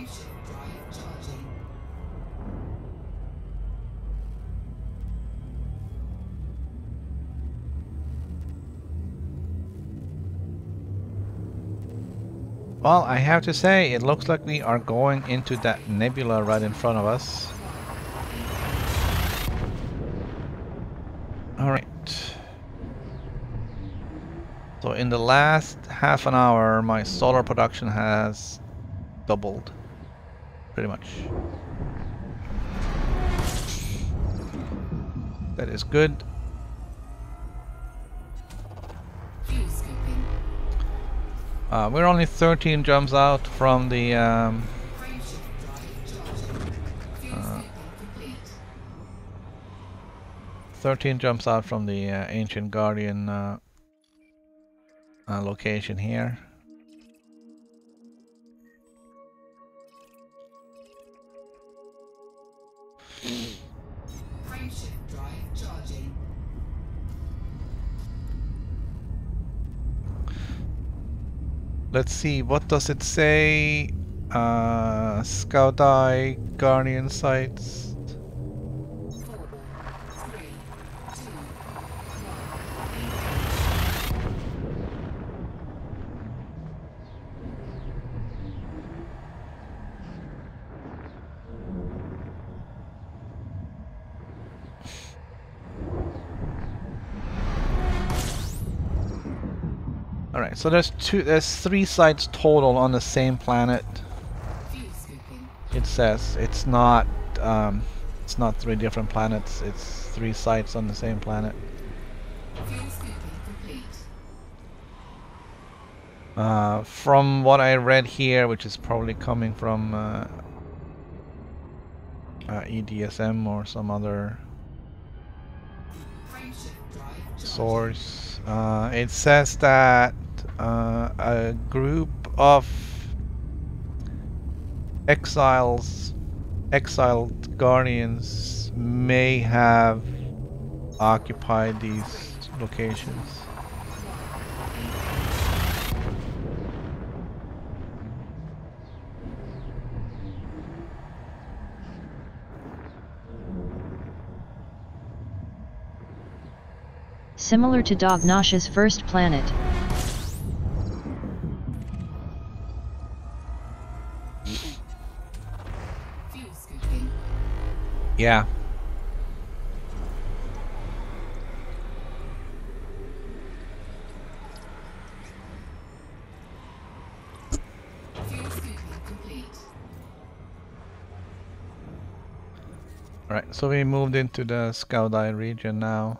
Frameshift drive charging. Well, I have to say, it looks like we are going into that nebula right in front of us. Alright. So in the last half an hour, my solar production has doubled. Pretty much. That is good. Fuel scooping. We're only 13 jumps out from the Frameshift drive charging. Fuel scooping complete. 13 jumps out from the Ancient Guardian location here. Frameshift drive charging. Let's see, what does it say? Scout Eye, Guardian Sights. 4, 3, 2, Alright, so there's 3 sites total on the same planet. fuel scooping. It says it's not 3 different planets, it's 3 sites on the same planet. Fuel scooping complete. From what I read here, which is probably coming from EDSM or some other Frameshift drive charging. source, it says that a group of exiled guardians may have occupied these locations. Similar to Dognash's first planet. Fuel scooping. Yeah. Fuel scooping complete. Alright, so we moved into the Scout Eye region now.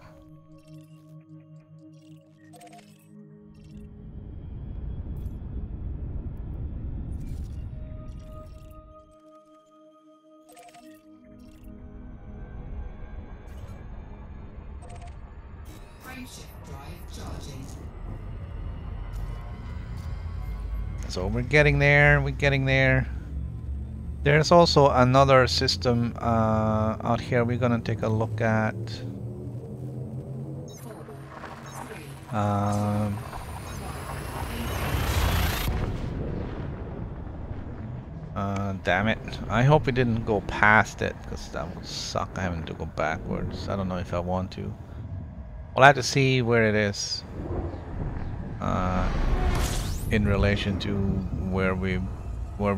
Frameshift drive charging. So we're getting there, There's also another system out here we're gonna take a look at. 4, 3, Damn it. I hope we didn't go past it, because that would suck having to go backwards. I don't know if I want to. We'll have to see where it is in relation to where we're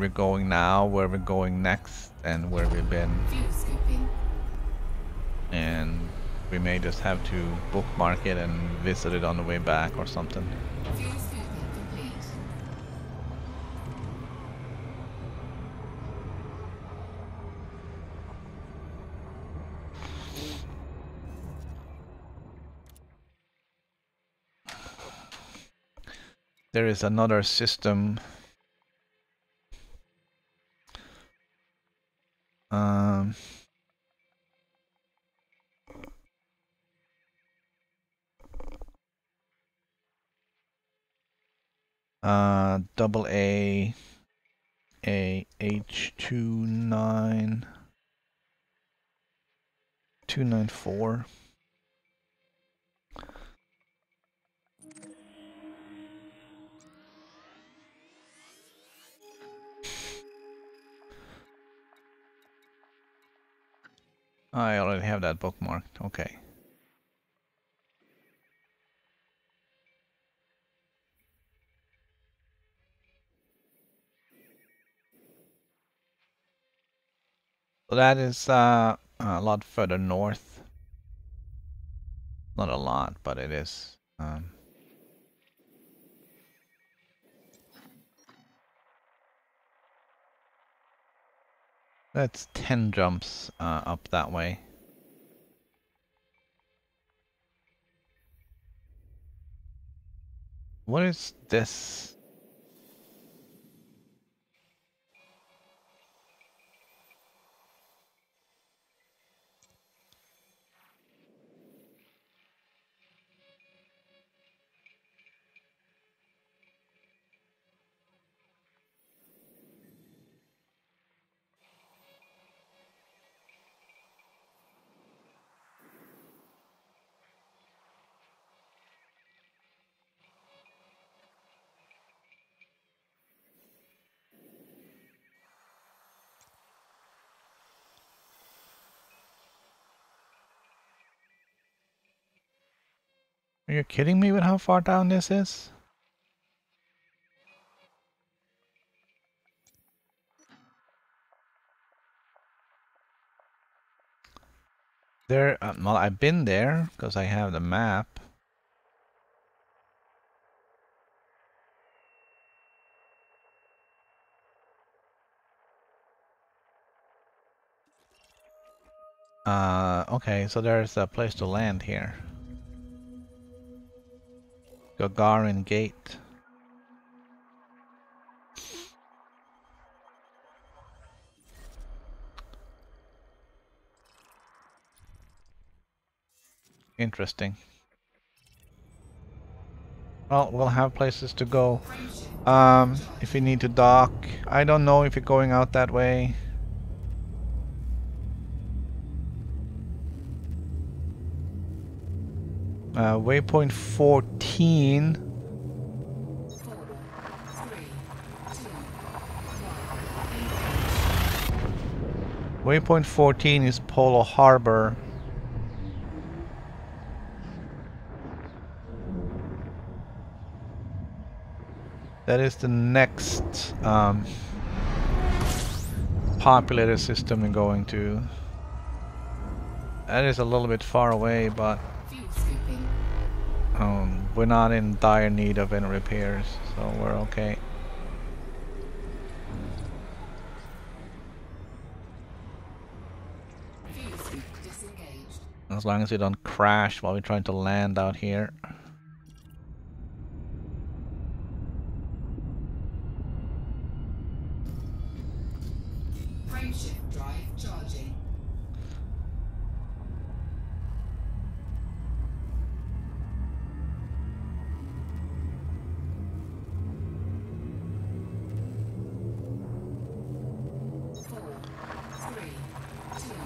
going now, where we're going next, and where we've been. fuel scooping. And we may just have to bookmark it and visit it on the way back or something. Fuel scooping complete. There is another system. Double A H29294. I already have that bookmarked. Okay. So that is a lot further north. Not a lot, but it is. That's 10 jumps up that way. What is this? Are you kidding me with how far down this is? There, well, I've been there because I have the map. Okay, so there's a place to land here. Gagarin Gate. Interesting. Well, we'll have places to go. If you need to dock, I don't know if you're going out that way. Waypoint 14. 4, 3, 2, 1. Waypoint 14 is Polo Harbor. That is the next populated system we're going to. That is a little bit far away, but Fuel scooping. we're not in dire need of any repairs, so we're okay. Fuel scoop disengaged. As long as we don't crash while we're trying to land out here. Frameshift drive charging. Four, three, two,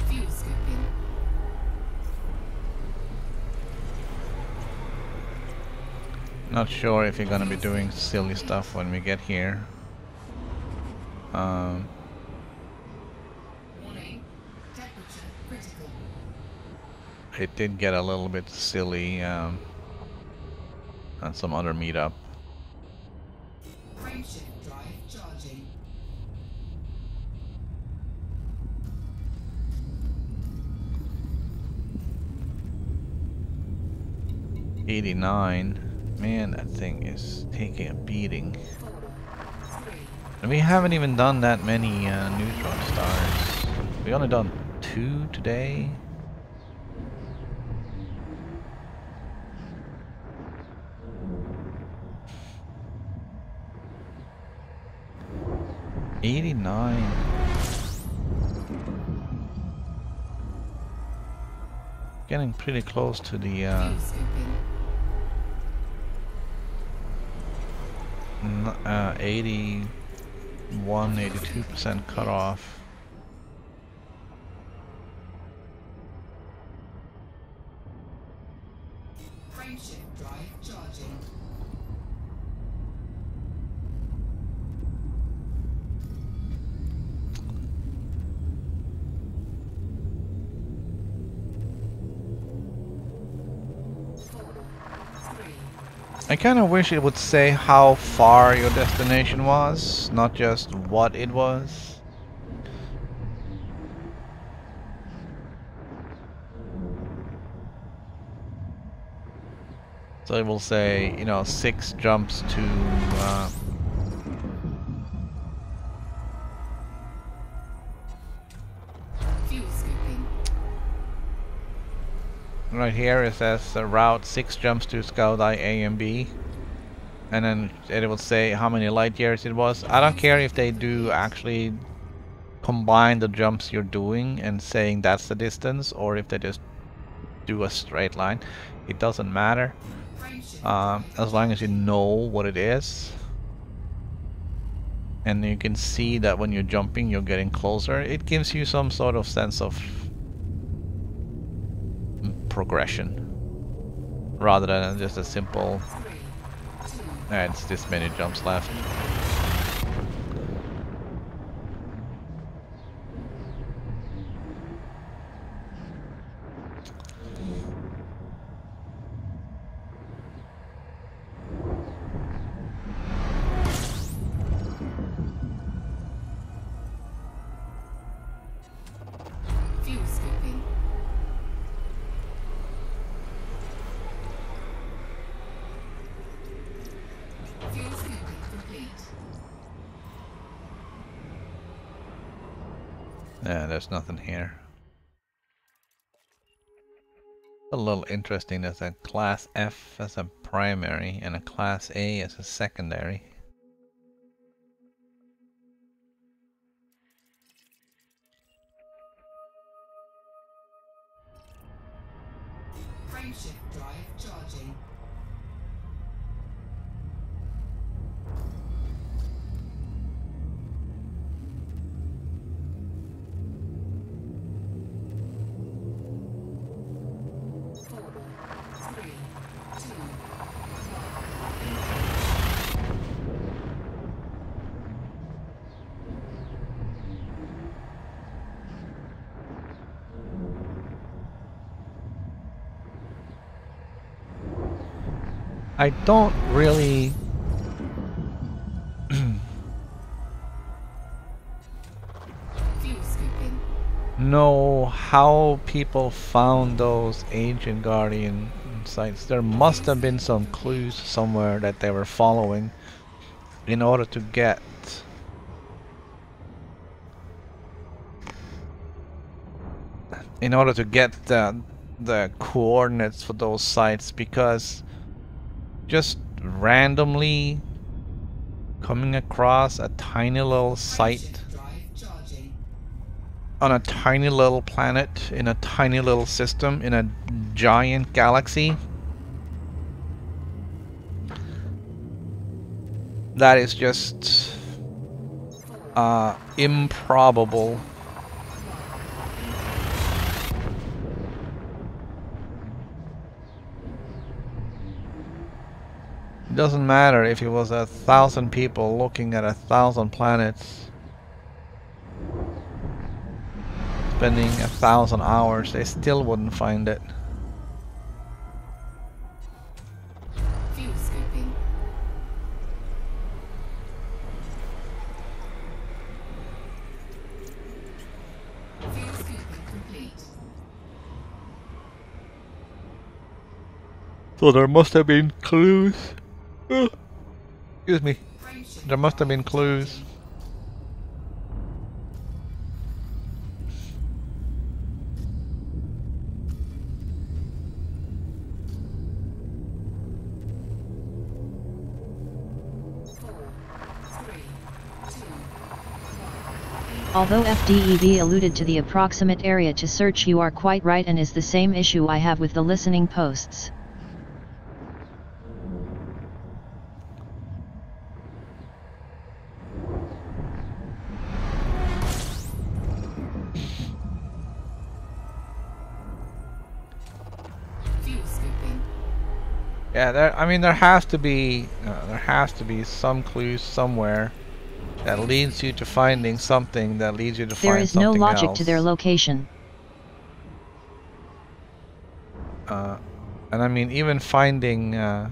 fuel scooping. Not sure if you're gonna be doing silly stuff when we get here. Warning. Temperature critical. It did get a little bit silly on some other meetup. Frameshift drive charging. '89. Man, that thing is taking a beating. 4, 3, And we haven't even done that many neutron stars. We only done 2 today. '89. Getting pretty close to the fuel scooping. 81, 82% cutoff. Frameshift drive charging. I kind of wish it would say how far your destination was, not just what it was. So it will say, you know, 6 jumps to Fuel scooping. right here it says route 6 jumps to Scout Eye A and B, and then it will say how many light years it was. I don't care if they do actually combine the jumps you're doing and saying that's the distance, or if they just do a straight line. It doesn't matter, as long as you know what it is. And you can see that when you're jumping you're getting closer. It gives you some sort of sense of progression rather than just a simple it's this many jumps left. Fuel scooping. Fuel scooping complete. Yeah, there's nothing here. A little interesting, there's a class F as a primary and a class A as a secondary. Frameshift drive charging. I don't really Fuel scooping. know how people found those ancient guardian sites. There must have been some clues somewhere that they were following in order to get the coordinates for those sites, because just randomly coming across a tiny little site Frameshift drive charging. on a tiny little planet in a tiny little system in a giant galaxy, that is just improbable. It doesn't matter if it was 1,000 people looking at 1,000 planets, spending 1,000 hours, they still wouldn't find it. Fuel scooping. Fuel scooping complete. So there must have been clues. Excuse me. Frameshift There must have been clues. Although FDEV alluded to the approximate area to search, you are quite right, and is the same issue I have with the listening posts. Yeah, I mean, there has to be some clues somewhere that leads you to finding something that leads you to There find is no something logic else. to their location. And I mean, even finding I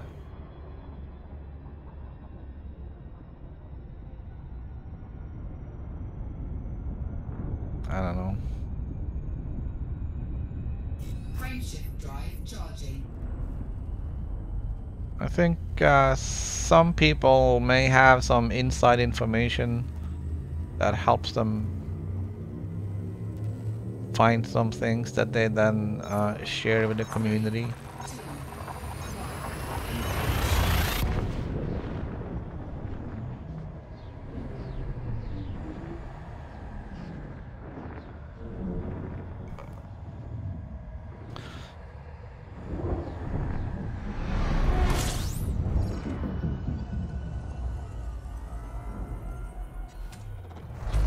don't know. Frameshift drive charging. I think some people may have some inside information that helps them find some things that they then share with the community.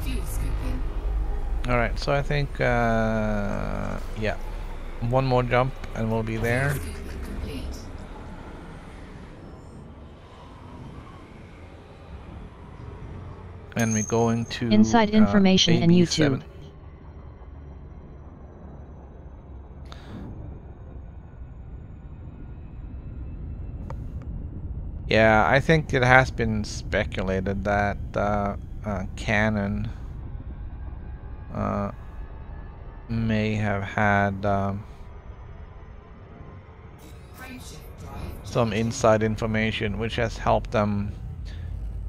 Fuel scooping. Alright, so I think, yeah, one more jump and we'll be there. Scooping complete. And we're going to Inside information in AB7. YouTube. Yeah, I think it has been speculated that Canon may have had Frameshift drive some charging. inside information which has helped them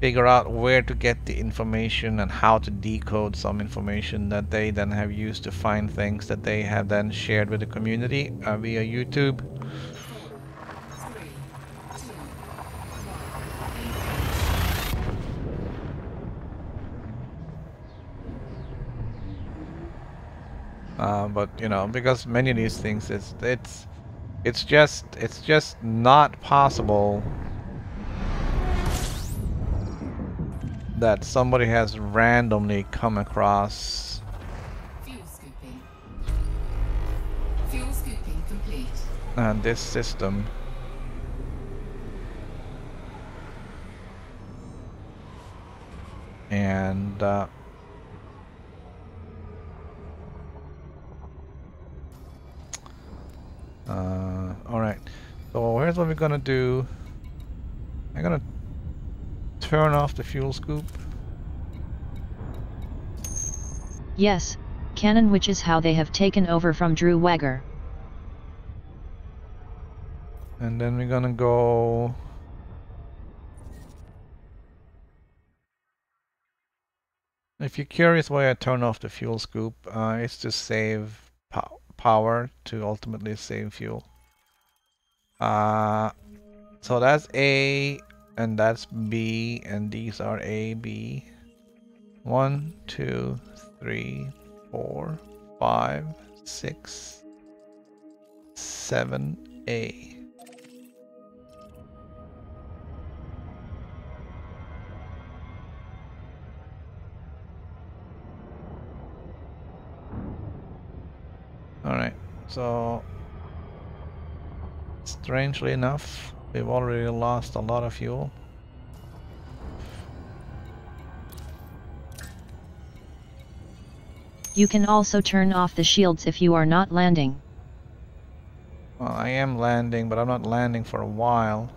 figure out where to get the information and how to decode some information that they then have used to find things that they have then shared with the community via YouTube. 4, 3, 2, 1. But you know, because many of these things, it's just not possible that somebody has randomly come across Fuel scooping. Fuel scooping complete. this system. And alright, so here's what we're gonna do. I'm gonna turn off the fuel scoop. Yes, canon, which is how they have taken over from Drew Wagger. And then we're gonna go if you're curious why I turn off the fuel scoop, it's to save power, to ultimately save fuel. So that's A and that's B, and these are A, B. 1, 2, 3, 4, 5, 6, 7, A. Alright, so strangely enough, we've already lost a lot of fuel. You can also turn off the shields if you are not landing. Well, I am landing, but I'm not landing for a while.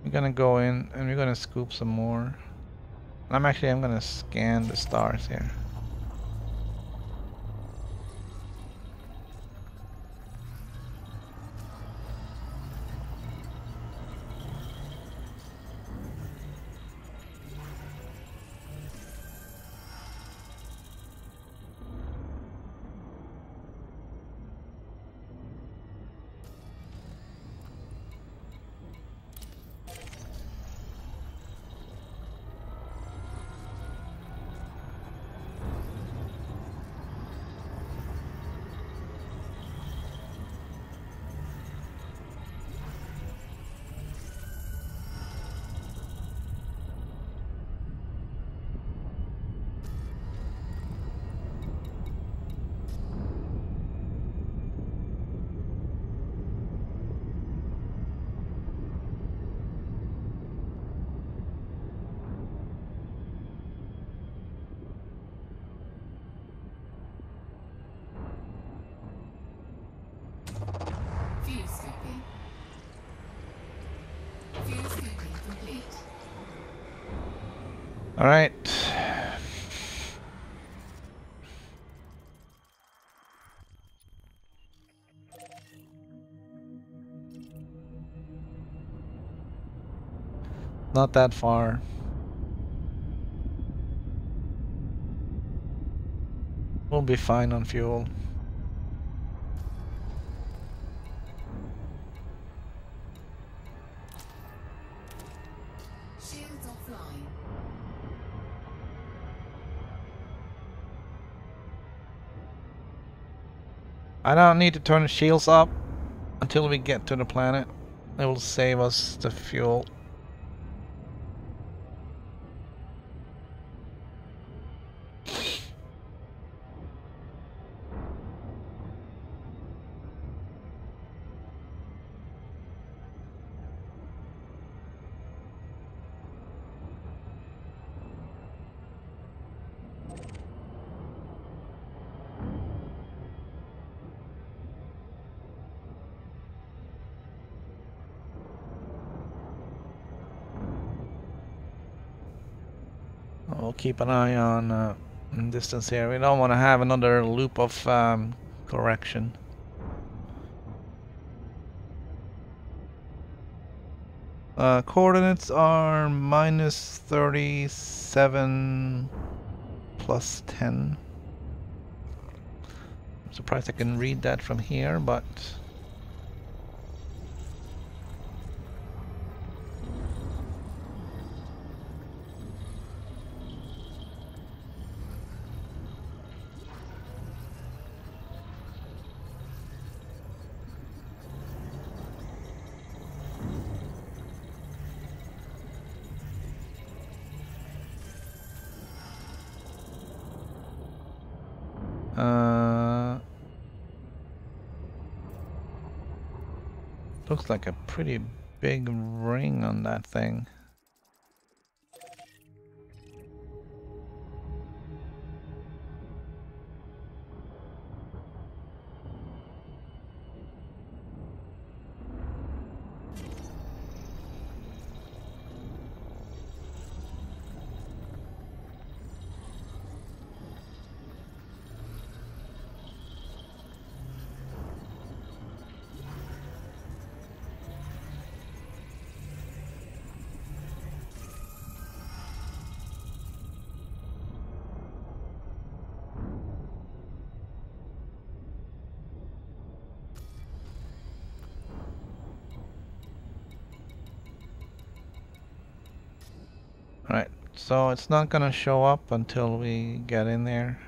We're gonna go in and we're gonna scoop some more. I'm gonna scan the stars here. All right. Not that far. We'll be fine on fuel. Shields offline. I don't need to turn the shields up until we get to the planet. It will save us the fuel. We'll keep an eye on distance here. We don't want to have another loop of correction. Coordinates are minus 37 plus 10. I'm surprised I can read that from here, but... looks like a pretty big ring on that thing. Alright, so it's not gonna show up until we get in there.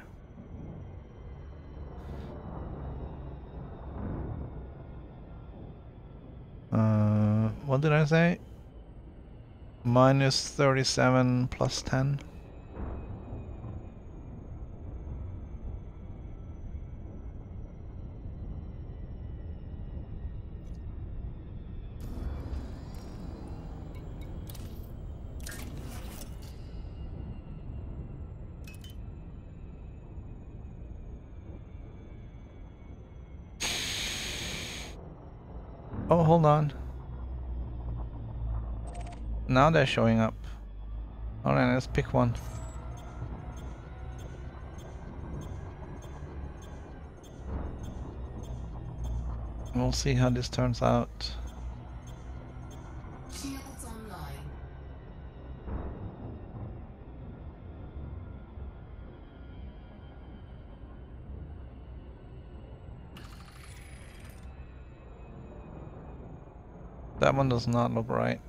What did I say? Minus 37 plus 10. Oh, hold on. Now they're showing up. Alright, let's pick one. We'll see how this turns out. Shields online. That one does not look right.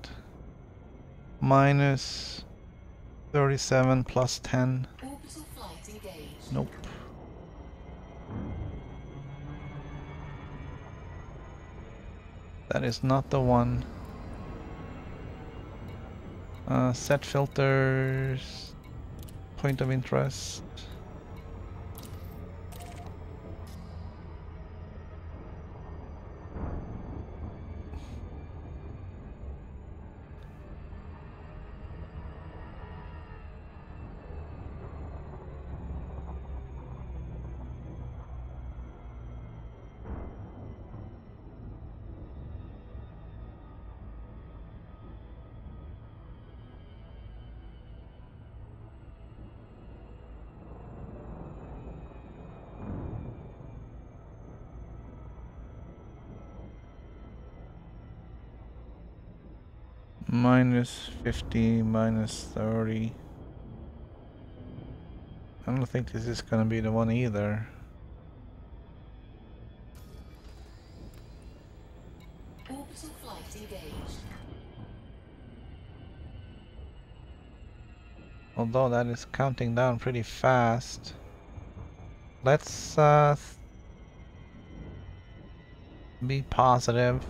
Minus 37 plus 10. Orbital flight engaged. Nope. That is not the one. Set filters. Point of interest. Minus 50, minus 30. I don't think this is gonna be the one either. Orbital flight engaged. Although that is counting down pretty fast. Let's be positive.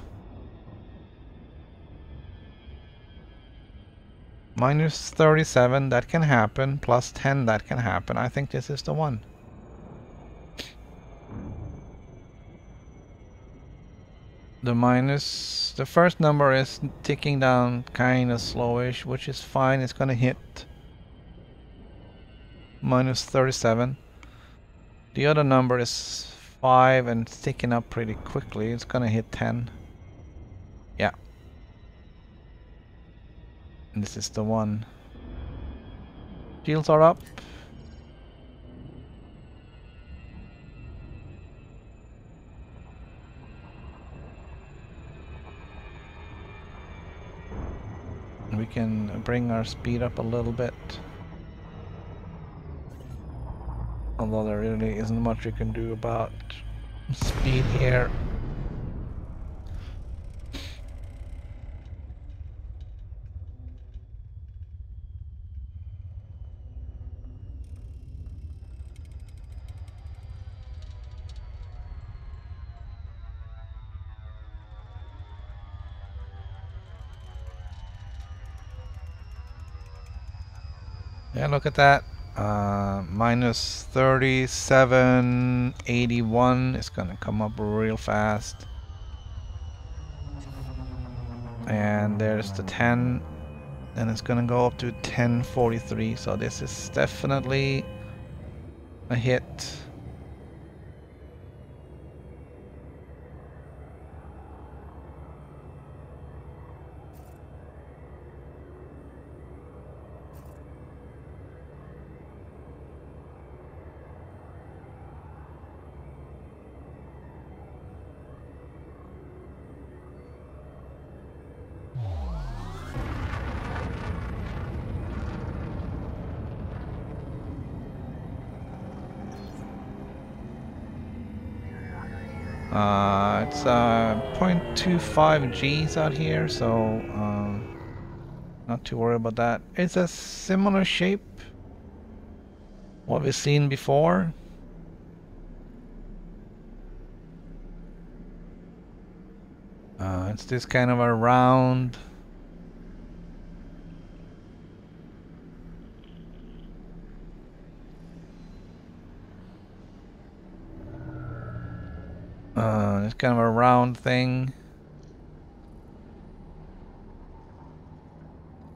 Minus 37, that can happen. Plus 10, that can happen. I think this is the one. The first number is ticking down kind of slowish, which is fine. It's gonna hit minus 37. The other number is 5 and it's ticking up pretty quickly. It's gonna hit 10. Yeah. And this is the one. Shields are up. We can bring our speed up a little bit. Although there really isn't much you can do about speed here. Yeah, look at that. Minus 37.81 is gonna come up real fast. And there's the 10, and it's gonna go up to 10.43. So this is definitely a hit. It's 0.25 G's out here, so not too worried about that. It's a similar shape what we've seen before. It's this kind of a round it's kind of a round thing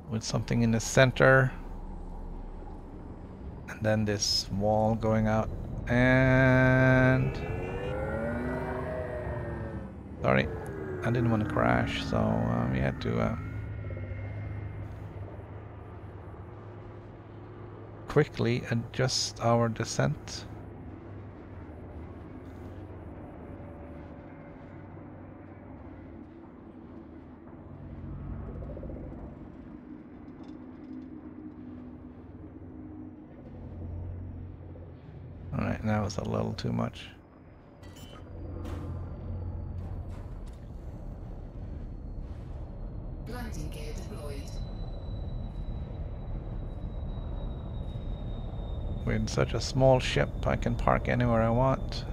with something in the center, and then this wall going out. And sorry, I didn't want to crash, so we had to quickly adjust our descent. Alright, that was a little too much. Landing gear deployed. With such a small ship, I can park anywhere I want.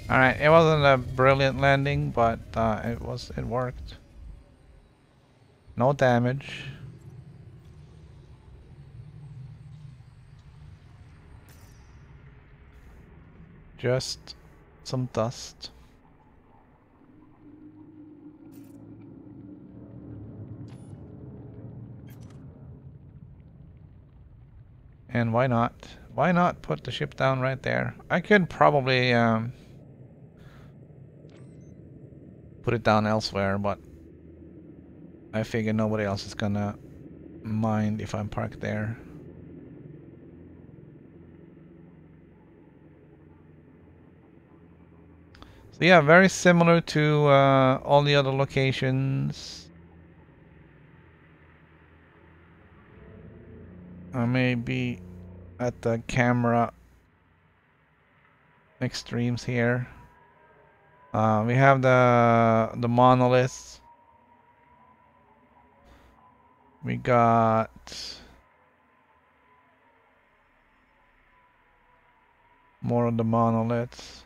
Alright, it wasn't a brilliant landing, but it worked. No damage. Just some dust. And why not? Why not put the ship down right there? I could probably put it down elsewhere, but I figure nobody else is gonna mind if I'm parked there. So yeah, very similar to all the other locations. I may be at the camera extremes here. We have the monoliths. We got more of the monoliths.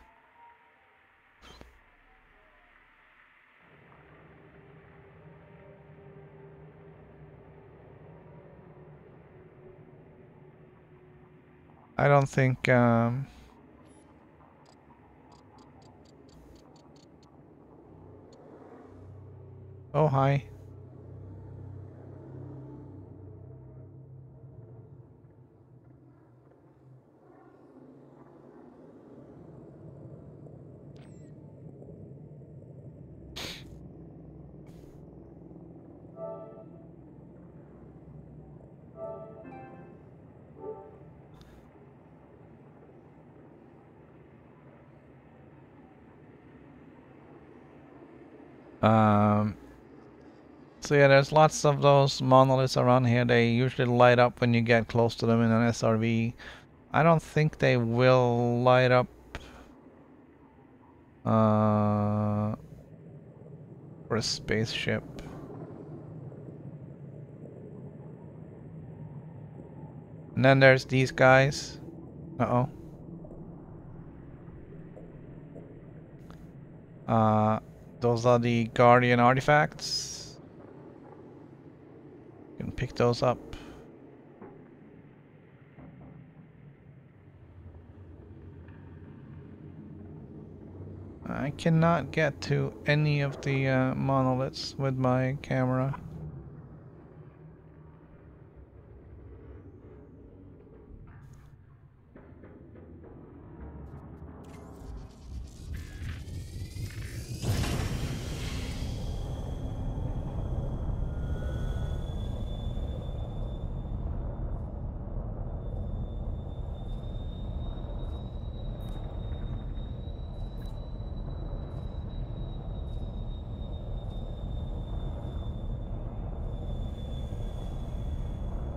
I don't think oh hi. So yeah, there's lots of those monoliths around here. They usually light up when you get close to them in an SRV. I don't think they will light up for a spaceship. And then there's these guys. Uh-oh. Those are the Guardian artifacts. You can pick those up. I cannot get to any of the monoliths with my camera.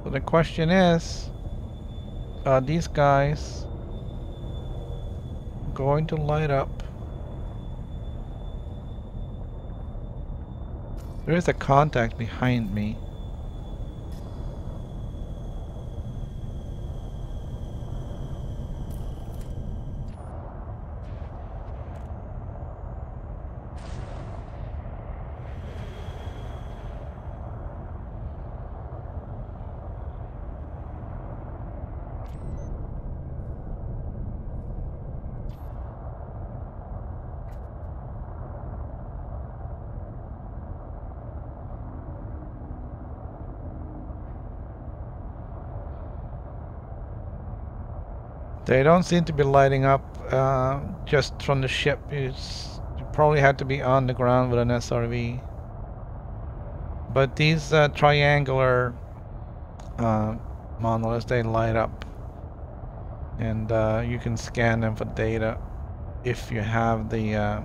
So the question is, are these guys going to light up? There is a contact behind me. They don't seem to be lighting up just from the ship. You probably had to be on the ground with an SRV. But these triangular monoliths, they light up. And you can scan them for data if you have the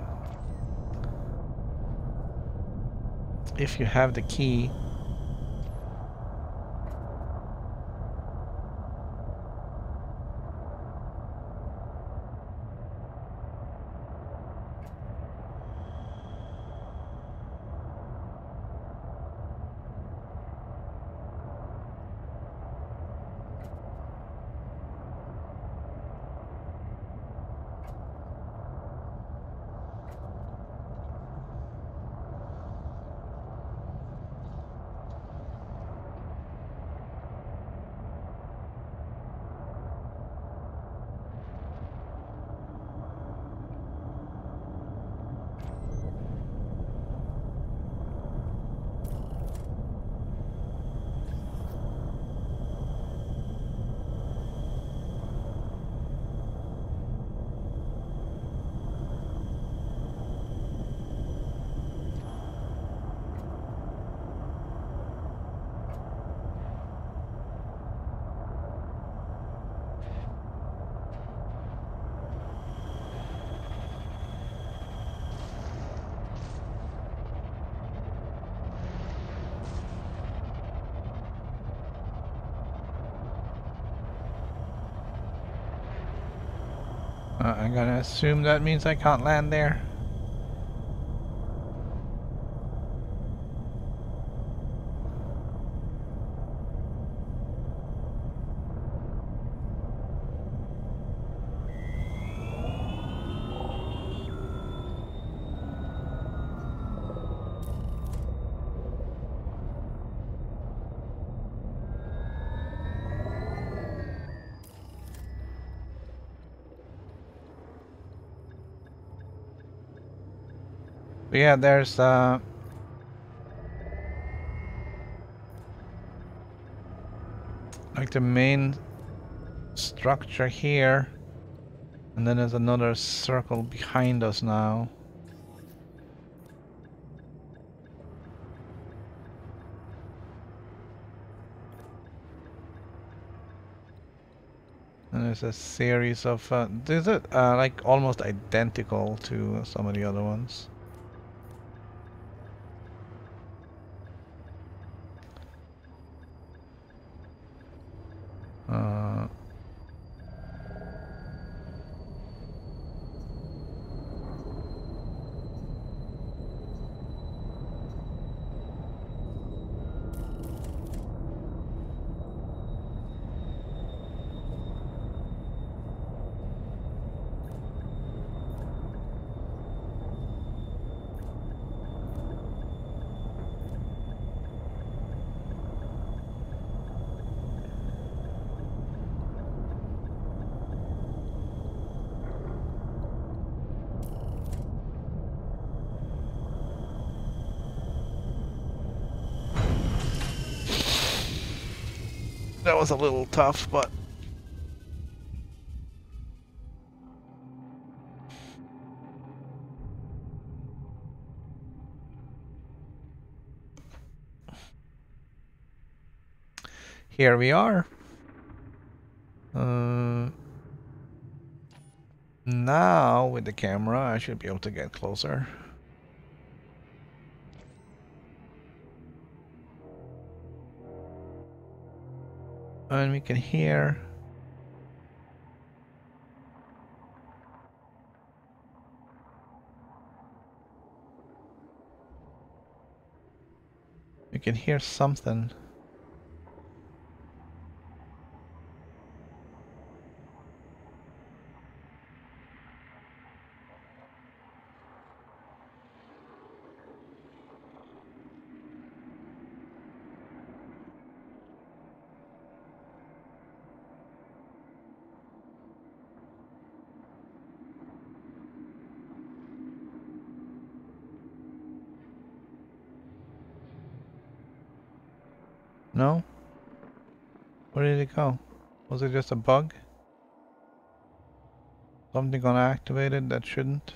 key. I'm gonna assume that means I can't land there. But yeah, there's like the main structure here, and then there's another circle behind us now. And there's a series of these are like almost identical to some of the other ones. Uh, that was a little tough, but here we are. Now with the camera, I should be able to get closer. And we can hear. We can hear something. No? Where did it go? Was it just a bug? Something got activated that shouldn't?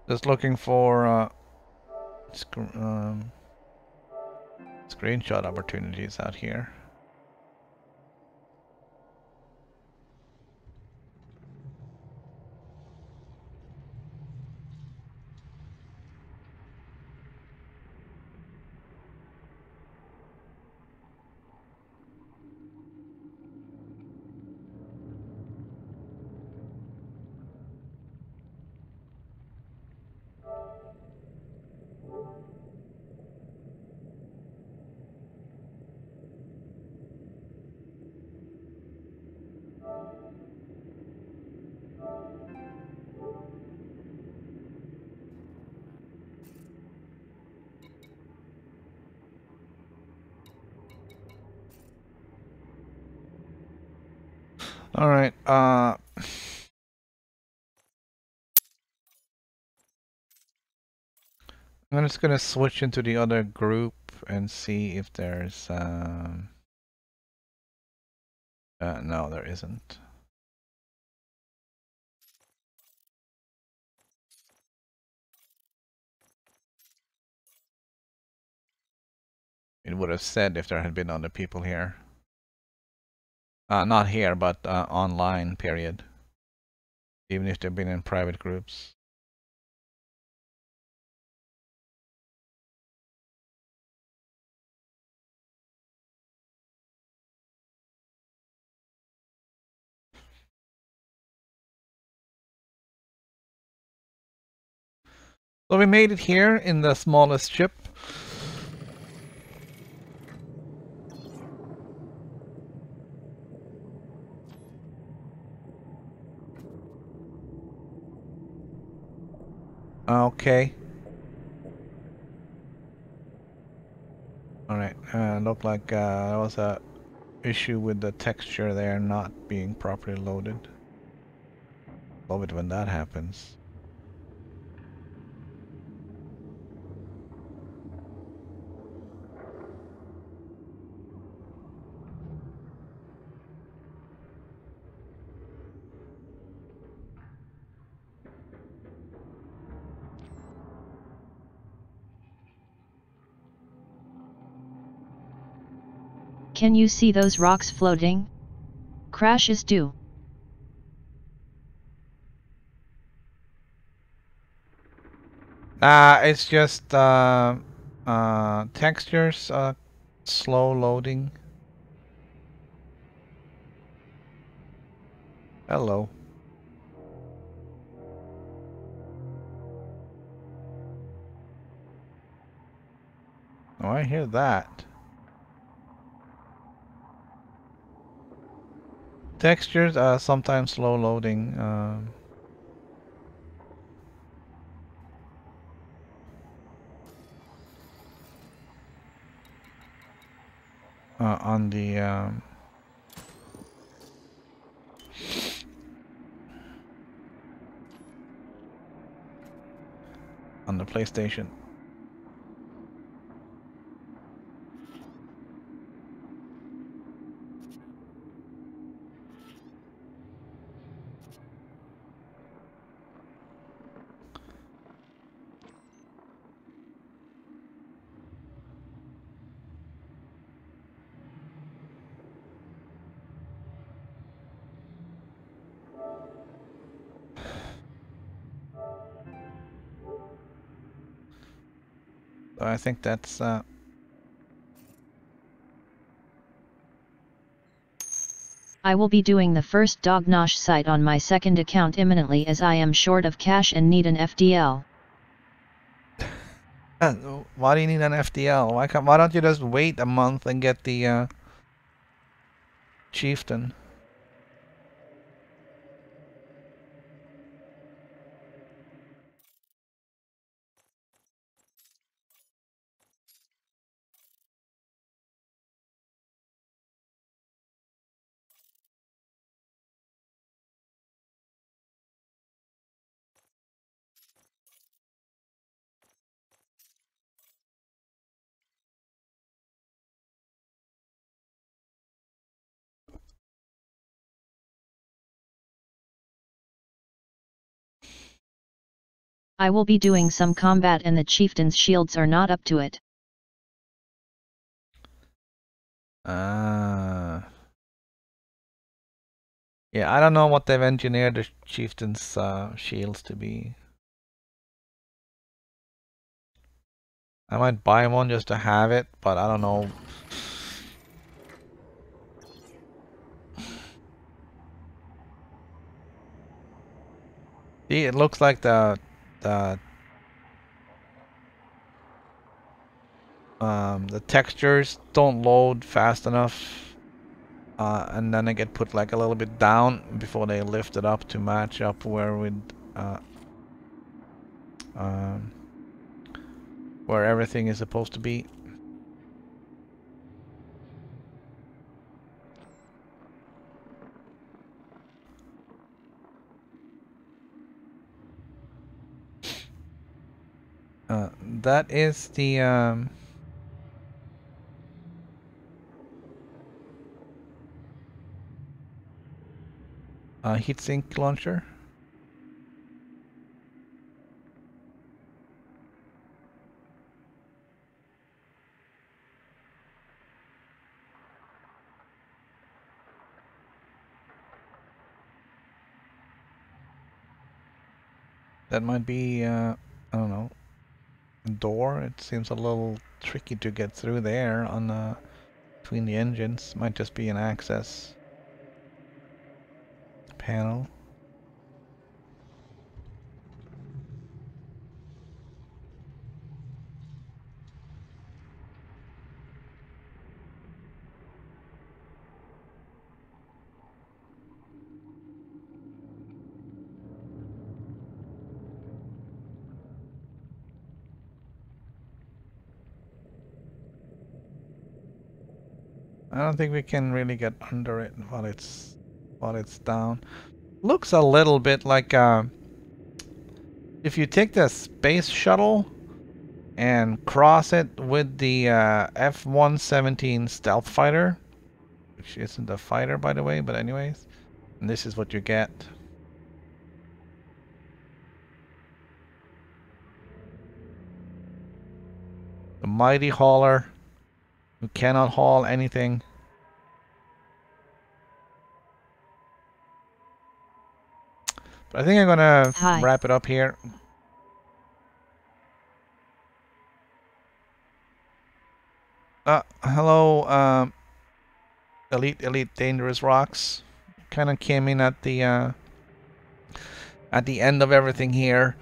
Just looking for screenshot opportunities out here. All right. I'm just gonna switch into the other group and see if there's no, there isn't. it would have said if there had been other people here. Not here, but online, period. Even if they've been in private groups. So we made it here in the smallest ship. Okay. Alright, looked like there was a issue with the texture there not being properly loaded. Love it when that happens. Can you see those rocks floating? Crash is due. It's just textures slow loading. Hello. Oh, I hear that. Textures are sometimes slow loading. On the PlayStation. So I think that's I will be doing the first Dognosh site on my second account imminently as I am short of cash and need an FDL. why do you need an FDL? Why don't you just wait a month and get the chieftain? I will be doing some combat and the chieftain's shields are not up to it. Yeah, I don't know what they've engineered the chieftain's shields to be. I might buy one just to have it, but I don't know. See, it looks like the textures don't load fast enough, and then they get put like a little bit down before they lift it up to match up where everything is supposed to be. That is the heatsink launcher. That might be, I don't know, a door. It seems a little tricky to get through there on between the engines. Might just be an access panel. I don't think we can really get under it while it's down. Looks a little bit like if you take the space shuttle and cross it with the F-117 stealth fighter, which isn't a fighter by the way, but anyways, and this is what you get. The mighty hauler who cannot haul anything. But I think I'm gonna wrap it up here. Hello, Elite Dangerous Rocks. Kind of came in at the end of everything here.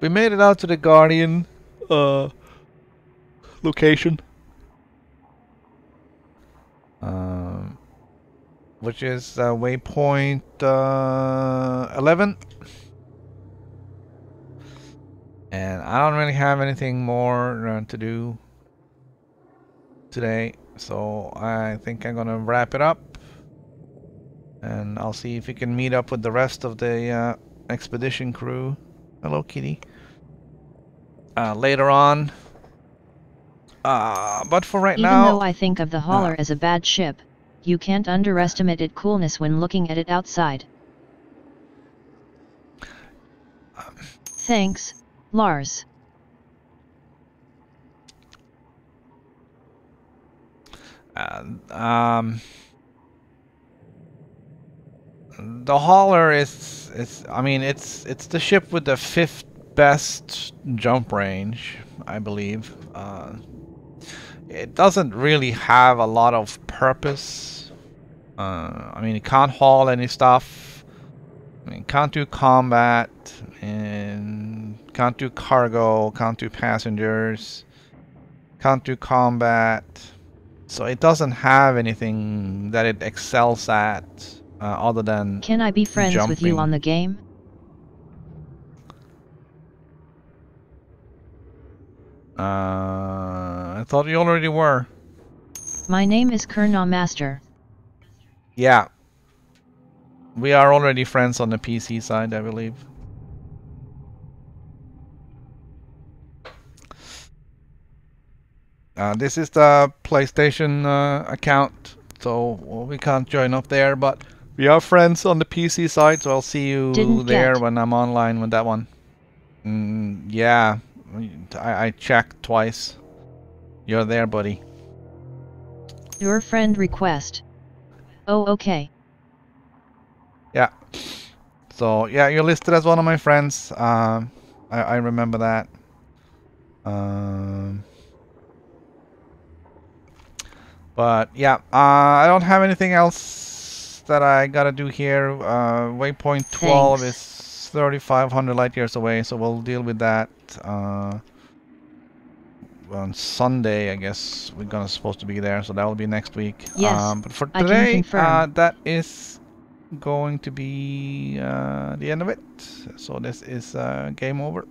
We made it out to the Guardian location, which is waypoint 11. And I don't really have anything more to do today, so I think I'm gonna wrap it up, and I'll see if we can meet up with the rest of the expedition crew. Hello, kitty. Later on. But for right now... Even though I think of the hauler as a bad ship, you can't underestimate its coolness when looking at it outside. Thanks, Lars. The hauler is I mean it's the ship with the 5th best jump range, I believe. It doesn't really have a lot of purpose. I mean, it can't haul any stuff. I mean, can't do combat, and can't do cargo, can't do passengers, can't do combat. So it doesn't have anything that it excels at other than Can I be friends jumping. with you on the game? I thought you already were. My name is Kerna Master. Yeah. We are already friends on the PC side, I believe. This is the PlayStation account, so we can't join up there, but we are friends on the PC side, so I'll see you there when I'm online with that one. Yeah, I checked twice. You're there, buddy. Your friend request. Oh, okay. Yeah. So, yeah, you're listed as one of my friends. I remember that. But yeah, I don't have anything else that I gotta do here. Waypoint 12 is 3,500 light years away, so we'll deal with that on Sunday. I guess we're supposed to be there, so that will be next week. Yes, but for today, that is going to be the end of it. So this is game over.